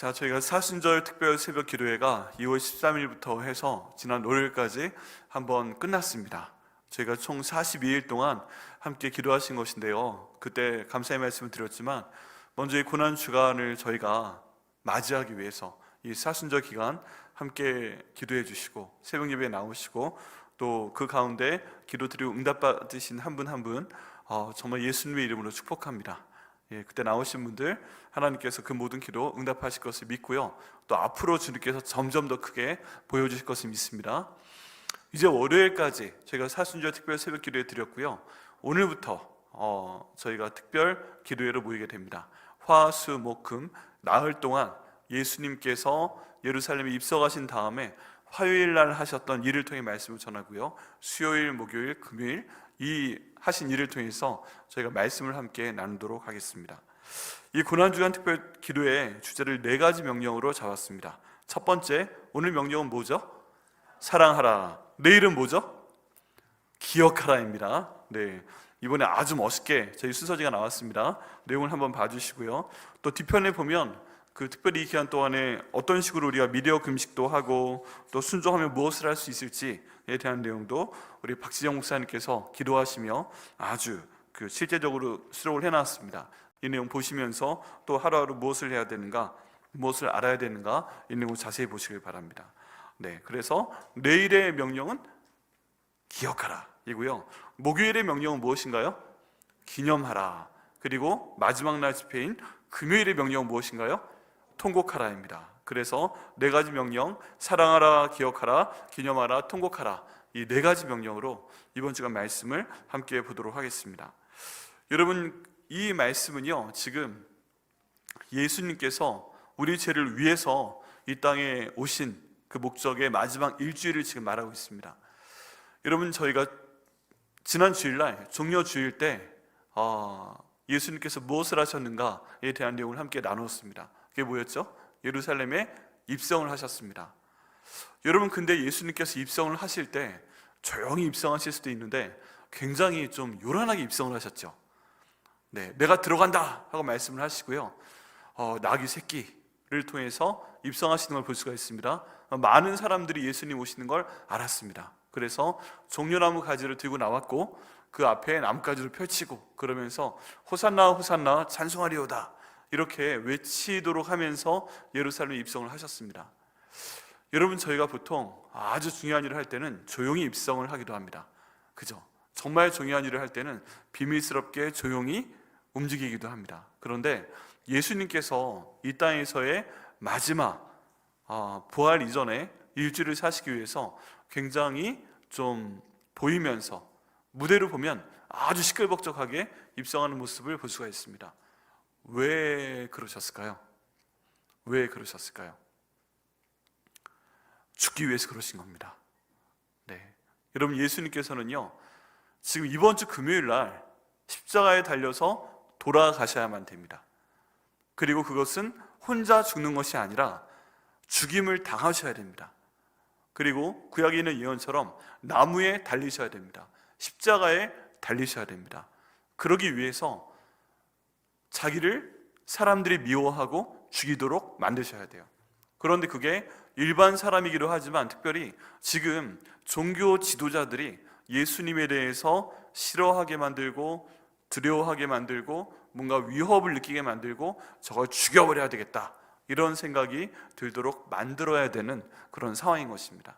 자, 저희가 사순절 특별 새벽 기도회가 2월 13일부터 해서 지난 월요일까지 한번 끝났습니다. 저희가 총 42일 동안 함께 기도하신 것인데요, 그때 감사의 말씀을 드렸지만 먼저 이 고난 주간을 저희가 맞이하기 위해서 이 사순절 기간 함께 기도해 주시고 새벽 예배에 나오시고 또 그 가운데 기도드리고 응답받으신 한 분 한 분 정말 예수님의 이름으로 축복합니다. 그때 나오신 분들 하나님께서 그 모든 기도 응답하실 것을 믿고요, 또 앞으로 주님께서 점점 더 크게 보여주실 것을 믿습니다. 이제 월요일까지 저희가 사순절 특별 새벽 기도회 드렸고요, 오늘부터 저희가 특별 기도회로 모이게 됩니다. 화, 수, 목, 금 나흘 동안 예수님께서 예루살렘에 입성하신 다음에 화요일 날 하셨던 일을 통해 말씀을 전하고요, 수요일, 목요일, 금요일 이 하신 일을 통해서 저희가 말씀을 함께 나누도록 하겠습니다. 이 고난주간 특별 기도의 주제를 4가지 명령으로 잡았습니다. 첫 번째, 오늘 명령은 뭐죠? 사랑하라. 내일은 뭐죠? 기억하라입니다. 이번에 아주 멋있게 저희 순서지가 나왔습니다. 내용을 한번 봐주시고요, 또 뒤편에 보면 그 특별히 이 기간 동안에 어떤 식으로 우리가 미디어 금식도 하고 또 순종하면 무엇을 할 수 있을지에 대한 내용도 우리 박지정 목사님께서 기도하시며 아주 실제적으로 수록을 해놨습니다. 이 내용 보시면서 또 하루하루 무엇을 해야 되는가, 무엇을 알아야 되는가, 이 내용 자세히 보시길 바랍니다. 그래서 내일의 명령은 기억하라 이고요, 목요일의 명령은 무엇인가요? 기념하라. 그리고 마지막 날 집회인 금요일의 명령은 무엇인가요? 통곡하라입니다. 그래서 4가지 명령, 사랑하라, 기억하라, 기념하라, 통곡하라, 이 4가지 명령으로 이번 주간 말씀을 함께 보도록 하겠습니다. 여러분, 이 말씀은요, 지금 예수님께서 우리 죄를 위해서 이 땅에 오신 그 목적의 마지막 일주일을 지금 말하고 있습니다. 여러분, 저희가 지난 주일날 종려 주일 때 예수님께서 무엇을 하셨는가에 대한 내용을 함께 나누었습니다. 그게 뭐였죠? 예루살렘에 입성을 하셨습니다. 여러분, 근데 예수님께서 입성을 하실 때 조용히 입성하실 수도 있는데 굉장히 좀 요란하게 입성을 하셨죠. 내가 들어간다 하고 말씀을 하시고요, 나귀 새끼를 통해서 입성하시는 걸 볼 수가 있습니다. 많은 사람들이 예수님 오시는 걸 알았습니다. 그래서 종려나무 가지를 들고 나왔고 그 앞에 나뭇가지를 펼치고 그러면서 호산나 호산나 찬송하리오다 이렇게 외치도록 하면서 예루살렘에 입성을 하셨습니다. 여러분, 저희가 보통 아주 중요한 일을 할 때는 조용히 입성을 하기도 합니다. 그죠? 정말 중요한 일을 할 때는 비밀스럽게 조용히 움직이기도 합니다. 그런데 예수님께서 이 땅에서의 마지막 부활 이전에 일주일을 사시기 위해서 굉장히 좀 보이면서 무대로 보면 아주 시끌벅적하게 입성하는 모습을 볼 수가 있습니다. 왜 그러셨을까요? 왜 그러셨을까요? 죽기 위해서 그러신 겁니다. 여러분, 예수님께서는요, 지금 이번 주 금요일 날 십자가에 달려서 돌아가셔야만 됩니다. 그리고 그것은 혼자 죽는 것이 아니라 죽임을 당하셔야 됩니다. 그리고 구약에 있는 예언처럼 나무에 달리셔야 됩니다. 십자가에 달리셔야 됩니다. 그러기 위해서 자기를 사람들이 미워하고 죽이도록 만드셔야 돼요. 그런데 그게 일반 사람이기도 하지만 특별히 지금 종교 지도자들이 예수님에 대해서 싫어하게 만들고 두려워하게 만들고 뭔가 위협을 느끼게 만들고 저걸 죽여버려야 되겠다 이런 생각이 들도록 만들어야 되는 그런 상황인 것입니다.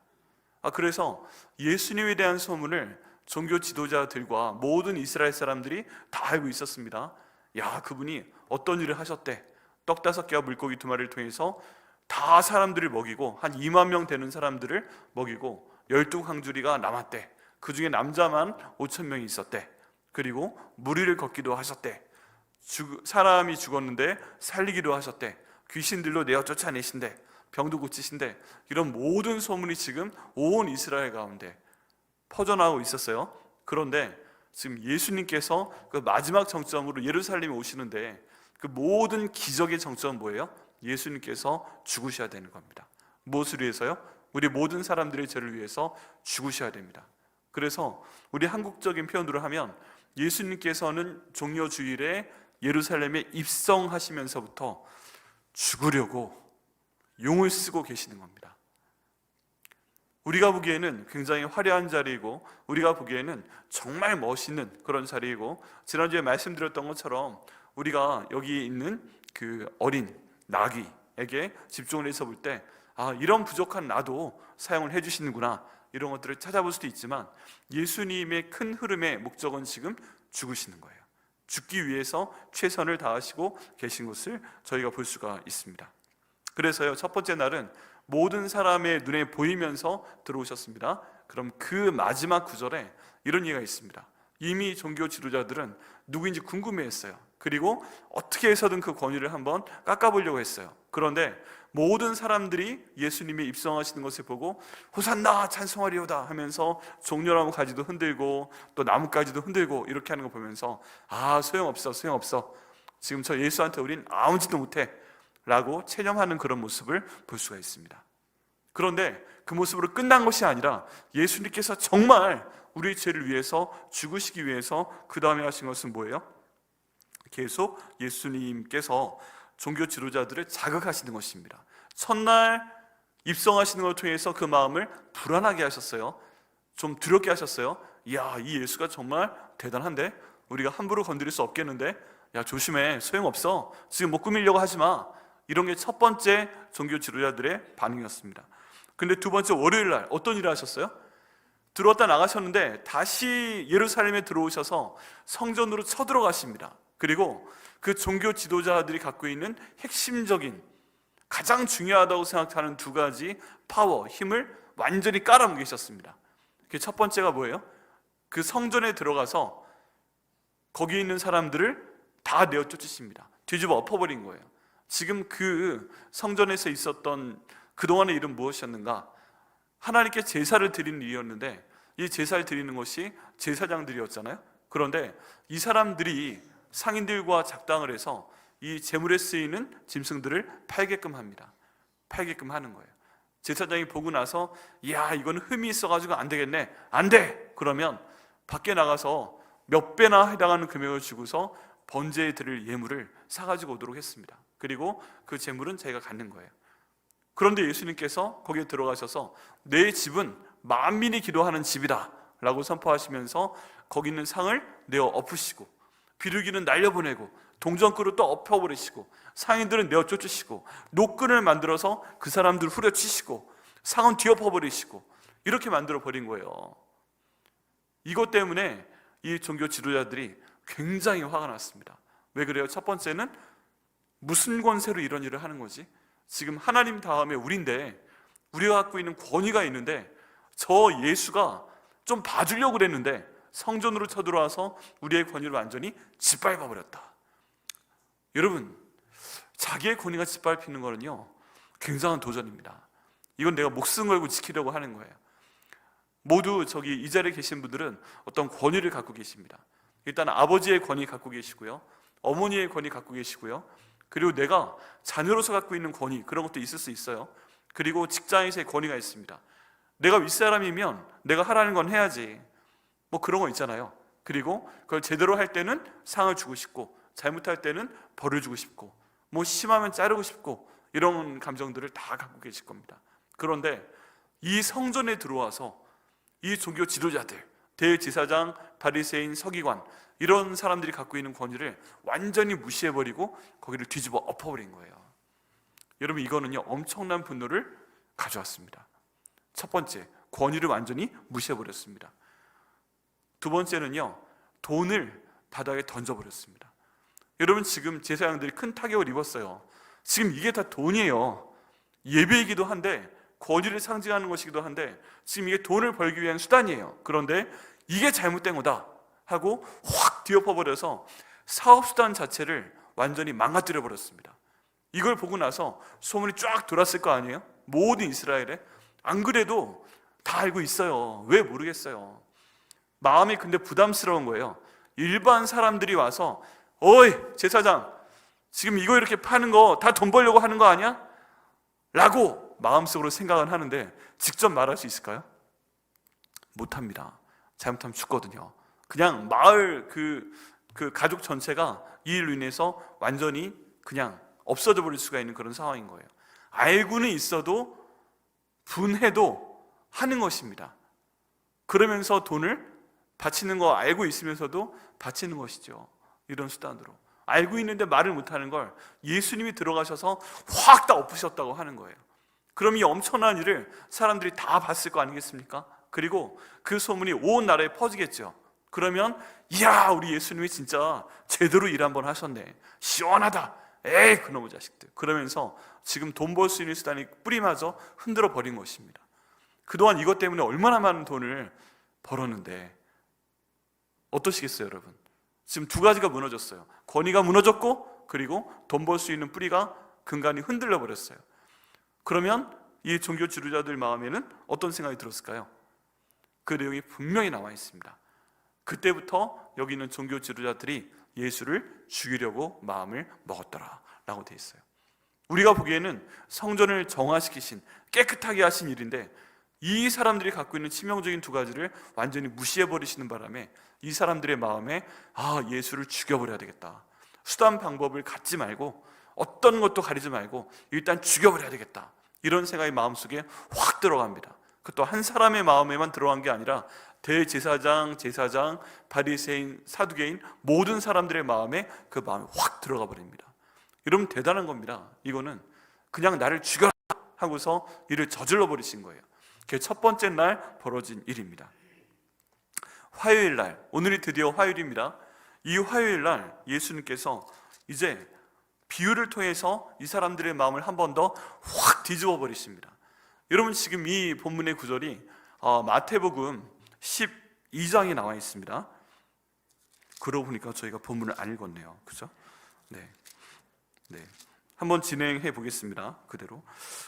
그래서 예수님에 대한 소문을 종교 지도자들과 모든 이스라엘 사람들이 다 알고 있었습니다. 그분이 어떤 일을 하셨대. 떡 5개와 물고기 2마리를 통해서 다 사람들을 먹이고 한 2만 명 되는 사람들을 먹이고 12광주리가 남았대. 그 중에 남자만 5천 명이 있었대. 그리고 무리를 걷기도 하셨대. 사람이 죽었는데 살리기도 하셨대. 귀신들로 내어 쫓아내신대. 병도 고치신대. 이런 모든 소문이 지금 온 이스라엘 가운데 퍼져나오고 있었어요. 그런데 지금 예수님께서 그 마지막 정점으로 예루살렘에 오시는데 그 모든 기적의 정점은 뭐예요? 예수님께서 죽으셔야 되는 겁니다. 무엇을 위해서요? 우리 모든 사람들의 죄를 위해서 죽으셔야 됩니다. 그래서 우리 한국적인 표현으로 하면 예수님께서는 종려 주일에 예루살렘에 입성하시면서부터 죽으려고 용을 쓰고 계시는 겁니다. 우리가 보기에는 굉장히 화려한 자리이고 우리가 보기에는 정말 멋있는 그런 자리이고, 지난주에 말씀드렸던 것처럼 우리가 여기 있는 그 어린 나귀에게 집중을 해서 볼 때 이런 부족한 나도 사용을 해주시는구나, 이런 것들을 찾아볼 수도 있지만, 예수님의 큰 흐름의 목적은 지금 죽으시는 거예요. 죽기 위해서 최선을 다하시고 계신 것을 저희가 볼 수가 있습니다. 그래서요, 첫 번째 날은 모든 사람의 눈에 보이면서 들어오셨습니다. 그럼 그 마지막 구절에 이런 얘기가 있습니다. 이미 종교 지도자들은 누구인지 궁금해했어요. 그리고 어떻게 해서든 그 권위를 한번 깎아보려고 했어요. 그런데 모든 사람들이 예수님이 입성하시는 것을 보고 호산나 찬송하리오다 하면서 종려나무 가지도 흔들고 또 나뭇가지도 흔들고 이렇게 하는 거 보면서 소용없어, 지금 저 예수한테 우린 아무 짓도 못해 라고 체념하는 그런 모습을 볼 수가 있습니다. 그런데 그 모습으로 끝난 것이 아니라 예수님께서 정말 우리의 죄를 위해서 죽으시기 위해서 그 다음에 하신 것은 뭐예요? 계속 예수님께서 종교 지도자들을 자극하시는 것입니다. 첫날 입성하시는 것을 통해서 그 마음을 불안하게 하셨어요. 좀 두렵게 하셨어요. 이야, 이 예수가 정말 대단한데? 우리가 함부로 건드릴 수 없겠는데? 야, 조심해, 소용없어, 지금 못 꾸미려고 하지 마. 이런 게 첫 번째 종교 지도자들의 반응이었습니다. 근데 두 번째 월요일 날 어떤 일을 하셨어요? 들어왔다 나가셨는데 다시 예루살렘에 들어오셔서 성전으로 쳐들어가십니다. 그리고 그 종교 지도자들이 갖고 있는 핵심적인, 가장 중요하다고 생각하는 두 가지 파워, 힘을 완전히 깔아뭉개셨습니다. 그 첫 번째가 뭐예요? 그 성전에 들어가서 거기 있는 사람들을 다 내어 쫓으십니다. 뒤집어 엎어버린 거예요. 지금 그 성전에서 있었던 그동안의 일은 무엇이었는가? 하나님께 제사를 드리는 일이었는데, 이 제사를 드리는 것이 제사장들이었잖아요. 그런데 이 사람들이 상인들과 작당을 해서 이 제물에 쓰이는 짐승들을 팔게끔 합니다. 팔게끔 하는 거예요. 제사장이 보고 나서 이거는 흠이 있어가지고 안 되겠네, 안 돼! 그러면 밖에 나가서 몇 배나 해당하는 금액을 주고서 번제에 드릴 예물을 사가지고 오도록 했습니다. 그리고 그 제물은 자기가 갖는 거예요. 그런데 예수님께서 거기에 들어가셔서 내 집은 만민이 기도하는 집이다 라고 선포하시면서 거기 있는 상을 내어 엎으시고, 비둘기는 날려보내고 동전그릇 또 엎어버리시고, 상인들은 내어 쫓으시고, 노끈을 만들어서 그 사람들 후려치시고, 상은 뒤엎어버리시고, 이렇게 만들어 버린 거예요. 이것 때문에 이 종교 지도자들이 굉장히 화가 났습니다. 왜 그래요? 첫 번째는 무슨 권세로 이런 일을 하는 거지? 지금 하나님 다음에 우리인데, 우리가 갖고 있는 권위가 있는데 저 예수가 좀 봐주려고 그랬는데 성전으로 쳐들어와서 우리의 권위를 완전히 짓밟아 버렸다. 여러분, 자기의 권위가 짓밟히는 거는요, 굉장한 도전입니다. 이건 내가 목숨 걸고 지키려고 하는 거예요. 모두 저기 이 자리에 계신 분들은 어떤 권위를 갖고 계십니다. 일단 아버지의 권위 갖고 계시고요, 어머니의 권위 갖고 계시고요, 그리고 내가 자녀로서 갖고 있는 권위, 그런 것도 있을 수 있어요. 그리고 직장에서의 권위가 있습니다. 내가 윗사람이면 내가 하라는 건 해야지, 뭐 그런 거 있잖아요. 그리고 그걸 제대로 할 때는 상을 주고 싶고, 잘못할 때는 벌을 주고 싶고, 뭐 심하면 자르고 싶고, 이런 감정들을 다 갖고 계실 겁니다. 그런데 이 성전에 들어와서 이 종교 지도자들, 대제사장, 바리새인, 서기관, 이런 사람들이 갖고 있는 권위를 완전히 무시해버리고 거기를 뒤집어 엎어버린 거예요. 여러분, 이거는요, 엄청난 분노를 가져왔습니다. 첫 번째, 권위를 완전히 무시해버렸습니다. 두 번째는요, 돈을 바닥에 던져버렸습니다. 여러분, 지금 제사장들이 큰 타격을 입었어요. 지금 이게 다 돈이에요. 예배이기도 한데, 권위를 상징하는 것이기도 한데, 지금 이게 돈을 벌기 위한 수단이에요. 그런데 이게 잘못된 거다 하고 확 뒤엎어버려서 사업수단 자체를 완전히 망가뜨려 버렸습니다. 이걸 보고 나서 소문이 쫙 돌았을 거 아니에요? 모든 이스라엘에. 안 그래도 다 알고 있어요. 왜 모르겠어요. 마음이 근데 부담스러운 거예요. 일반 사람들이 와서 어이 제사장, 지금 이거 이렇게 파는 거 다 돈 벌려고 하는 거 아니야? 라고 마음속으로 생각은 하는데 직접 말할 수 있을까요? 못합니다. 잘못하면 죽거든요. 그냥 마을 그 가족 전체가 이 일로 인해서 완전히 그냥 없어져 버릴 수가 있는 그런 상황인 거예요. 알고는 있어도 분해도 하는 것입니다. 그러면서 돈을 바치는 거 알고 있으면서도 바치는 것이죠. 이런 수단으로 알고 있는데 말을 못하는 걸 예수님이 들어가셔서 확 다 엎으셨다고 하는 거예요. 그럼 이 엄청난 일을 사람들이 다 봤을 거 아니겠습니까? 그리고 그 소문이 온 나라에 퍼지겠죠. 그러면 이야, 우리 예수님이 진짜 제대로 일 한번 하셨네, 시원하다, 에이 그놈의 자식들, 그러면서 지금 돈 벌 수 있는 수단이 뿌리마저 흔들어 버린 것입니다. 그동안 이것 때문에 얼마나 많은 돈을 벌었는데 어떠시겠어요 여러분? 지금 두 가지가 무너졌어요. 권위가 무너졌고, 그리고 돈 벌 수 있는 뿌리가 근간이 흔들려 버렸어요. 그러면 이 종교 지도자들 마음에는 어떤 생각이 들었을까요? 그 내용이 분명히 나와 있습니다. 그때부터 여기 있는 종교 지도자들이 예수를 죽이려고 마음을 먹었더라 라고 되어 있어요. 우리가 보기에는 성전을 정화시키신, 깨끗하게 하신 일인데 이 사람들이 갖고 있는 치명적인 두 가지를 완전히 무시해버리시는 바람에 이 사람들의 마음에 예수를 죽여버려야 되겠다, 수단 방법을 갖지 말고 어떤 것도 가리지 말고 일단 죽여버려야 되겠다, 이런 생각이 마음속에 확 들어갑니다. 그것도 한 사람의 마음에만 들어간 게 아니라 대제사장, 제사장, 바리새인, 사두개인 모든 사람들의 마음에 그 마음이 확 들어가 버립니다. 여러분 대단한 겁니다. 이거는 그냥 나를 죽여라 하고서 일을 저질러 버리신 거예요. 그게 첫 번째 날 벌어진 일입니다. 화요일 날, 오늘이 드디어 화요일입니다. 이 화요일 날 예수님께서 이제 비유를 통해서 이 사람들의 마음을 한 번 더 확 뒤집어 버리십니다. 여러분 지금 이 본문의 구절이 마태복음 12장에 나와 있습니다. 그러고 보니까 저희가 본문을 안 읽었네요. 그죠? 네. 한번 진행해 보겠습니다. 그대로.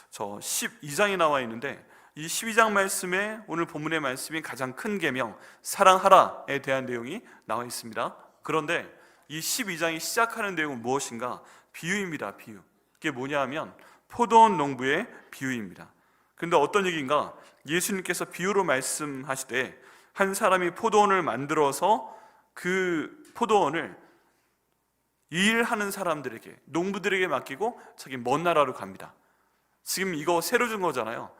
저 12장에 나와 있는데 이 12장 말씀에 오늘 본문의 말씀이 가장 큰 계명, 사랑하라에 대한 내용이 나와 있습니다. 그런데 이 12장이 시작하는 내용은 무엇인가? 비유입니다. 비유. 이게 뭐냐 하면 포도원 농부의 비유입니다. 근데 어떤 얘기인가? 예수님께서 비유로 말씀하시되 한 사람이 포도원을 만들어서 그 포도원을 일하는 사람들에게, 농부들에게 맡기고 자기 먼 나라로 갑니다. 지금 이거 새로 준 거잖아요.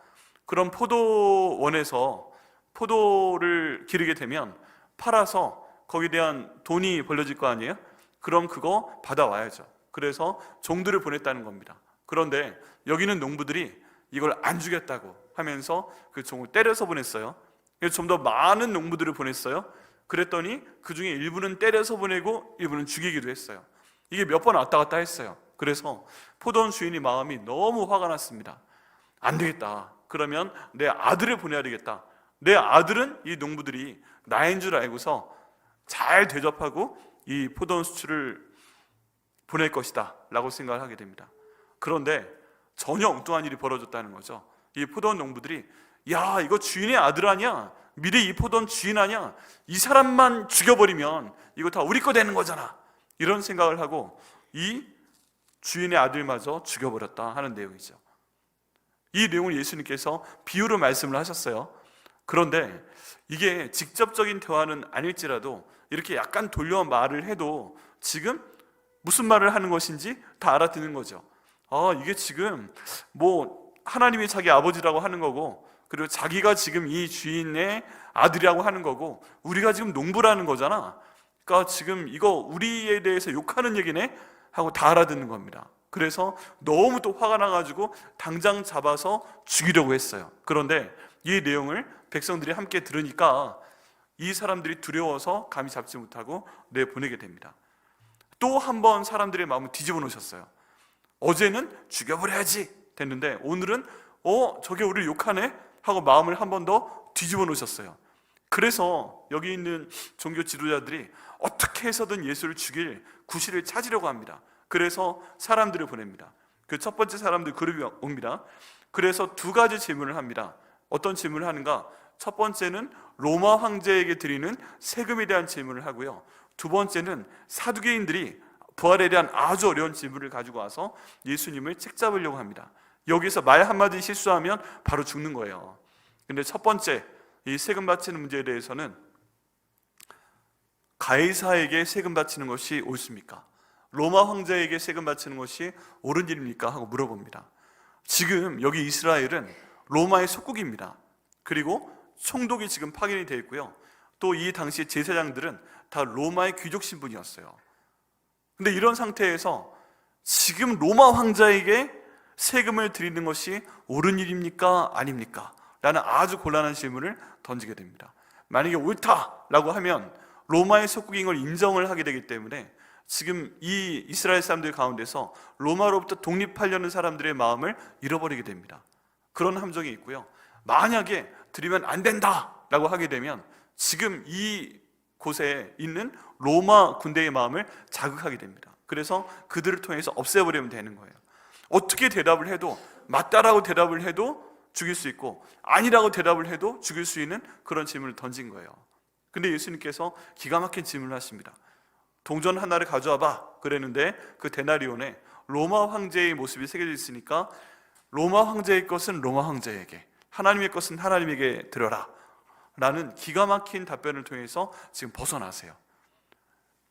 그럼 포도원에서 포도를 기르게 되면 팔아서 거기에 대한 돈이 벌려질 거 아니에요? 그럼 그거 받아와야죠. 그래서 종들을 보냈다는 겁니다. 그런데 여기는 농부들이 이걸 안 주겠다고 하면서 그 종을 때려서 보냈어요. 좀 더 많은 농부들을 보냈어요. 그랬더니 그 중에 일부는 때려서 보내고 일부는 죽이기도 했어요. 이게 몇 번 왔다 갔다 했어요. 그래서 포도원 주인이 마음이 너무 화가 났습니다. 안 되겠다. 그러면 내 아들을 보내야 되겠다. 내 아들은 이 농부들이 나인 줄 알고서 잘 대접하고 이 포도원 수출을 보낼 것이다 라고 생각을 하게 됩니다. 그런데 전혀 엉뚱한 일이 벌어졌다는 거죠. 이 포도원 농부들이 야, 이거 주인의 아들 아니야? 미래 이 포도원 주인 아니야? 이 사람만 죽여버리면 이거 다 우리 거 되는 거잖아, 이런 생각을 하고 이 주인의 아들마저 죽여버렸다 하는 내용이죠. 이 내용을 예수님께서 비유로 말씀을 하셨어요. 그런데 이게 직접적인 대화는 아닐지라도 이렇게 약간 돌려 말을 해도 지금 무슨 말을 하는 것인지 다 알아듣는 거죠. 이게 지금 뭐 하나님이 자기 아버지라고 하는 거고, 그리고 자기가 지금 이 주인의 아들이라고 하는 거고, 우리가 지금 농부라는 거잖아. 그러니까 지금 이거 우리에 대해서 욕하는 얘기네 하고 다 알아듣는 겁니다. 그래서 너무 또 화가 나가지고 당장 잡아서 죽이려고 했어요. 그런데 이 내용을 백성들이 함께 들으니까 이 사람들이 두려워서 감히 잡지 못하고 내보내게 됩니다. 또 한 번 사람들의 마음을 뒤집어 놓으셨어요. 어제는 죽여버려야지 됐는데 오늘은 저게 우리를 욕하네 하고 마음을 한 번 더 뒤집어 놓으셨어요. 그래서 여기 있는 종교 지도자들이 어떻게 해서든 예수를 죽일 구실을 찾으려고 합니다. 그래서 사람들을 보냅니다. 그 첫 번째 사람들 그룹이 옵니다. 그래서 두 가지 질문을 합니다. 어떤 질문을 하는가? 첫 번째는 로마 황제에게 드리는 세금에 대한 질문을 하고요, 두 번째는 사두개인들이 부활에 대한 아주 어려운 질문을 가지고 와서 예수님을 책잡으려고 합니다. 여기서 말 한마디 실수하면 바로 죽는 거예요. 근데 첫 번째, 이 세금 바치는 문제에 대해서는 가이사에게 세금 바치는 것이 옳습니까? 로마 황제에게 세금 바치는 것이 옳은 일입니까? 하고 물어봅니다. 지금 여기 이스라엘은 로마의 속국입니다. 그리고 총독이 지금 파견이 되어 있고요. 또 이 당시 제사장들은 다 로마의 귀족 신분이었어요. 근데 이런 상태에서 지금 로마 황자에게 세금을 드리는 것이 옳은 일입니까? 아닙니까? 라는 아주 곤란한 질문을 던지게 됩니다. 만약에 옳다라고 하면 로마의 속국인 걸 인정을 하게 되기 때문에 지금 이 이스라엘 사람들 가운데서 로마로부터 독립하려는 사람들의 마음을 잃어버리게 됩니다. 그런 함정이 있고요. 만약에 드리면 안 된다라고 하게 되면 지금 이 곳에 있는 로마 군대의 마음을 자극하게 됩니다. 그래서 그들을 통해서 없애버리면 되는 거예요. 어떻게 대답을 해도, 맞다라고 대답을 해도 죽일 수 있고 아니라고 대답을 해도 죽일 수 있는 그런 질문을 던진 거예요. 근데 예수님께서 기가 막힌 질문을 하십니다. 동전 하나를 가져와 봐 그랬는데 그 데나리온에 로마 황제의 모습이 새겨져 있으니까 로마 황제의 것은 로마 황제에게, 하나님의 것은 하나님에게 드려라 라는 기가 막힌 답변을 통해서 지금 벗어나세요.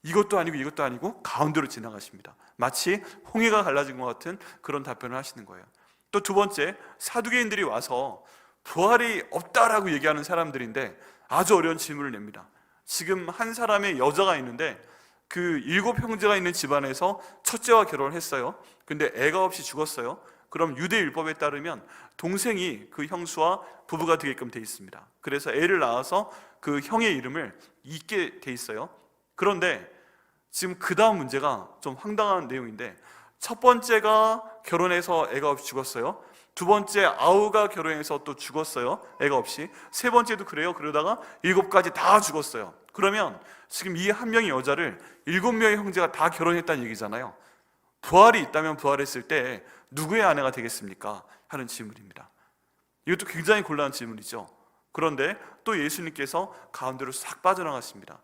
이것도 아니고 이것도 아니고 가운데로 지나가십니다. 마치 홍해가 갈라진 것 같은 그런 답변을 하시는 거예요. 또 두 번째, 사두개인들이 와서 부활이 없다라고 얘기하는 사람들인데 아주 어려운 질문을 냅니다. 지금 한 사람의 여자가 있는데 그 7 형제가 있는 집안에서 첫째와 결혼을 했어요. 근데 애가 없이 죽었어요. 그럼 유대 율법에 따르면 동생이 그 형수와 부부가 되게끔 돼 있습니다. 그래서 애를 낳아서 그 형의 이름을 잇게 돼 있어요. 그런데 지금 그 다음 문제가 좀 황당한 내용인데, 첫 번째가 결혼해서 애가 없이 죽었어요. 두 번째 아우가 결혼해서 또 죽었어요. 애가 없이. 세 번째도 그래요. 그러다가 7가지 다 죽었어요. 그러면 지금 이 한 명의 여자를 7명의 형제가 다 결혼했다는 얘기잖아요. 부활이 있다면 부활했을 때 누구의 아내가 되겠습니까? 하는 질문입니다. 이것도 굉장히 곤란한 질문이죠. 그런데 또 예수님께서 가운데로 싹 빠져나갔습니다.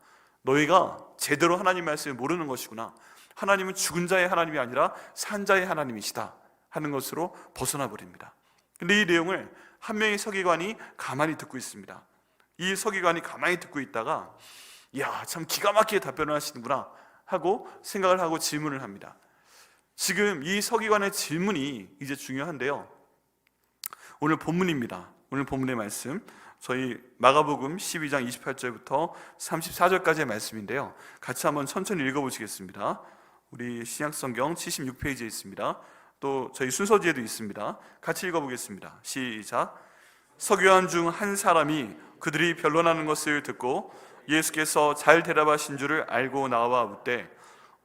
너희가 제대로 하나님 말씀을 모르는 것이구나. 하나님은 죽은 자의 하나님이 아니라 산 자의 하나님이시다 하는 것으로 벗어나 버립니다. 근데 이 내용을 한 명의 서기관이 가만히 듣고 있습니다. 이 서기관이 가만히 듣고 있다가 이야, 참 기가 막히게 답변을 하시는구나 하고 생각을 하고 질문을 합니다. 지금 이 서기관의 질문이 이제 중요한데요. 오늘 본문입니다. 오늘 본문의 말씀, 저희 마가복음 12장 28절부터 34절까지의 말씀인데요. 같이 한번 천천히 읽어보시겠습니다. 우리 신약성경 76페이지에 있습니다. 또 저희 순서지에도 있습니다. 같이 읽어보겠습니다. 시작. 서기관 중 한 사람이 그들이 변론하는 것을 듣고 예수께서 잘 대답하신 줄을 알고 나와 묻되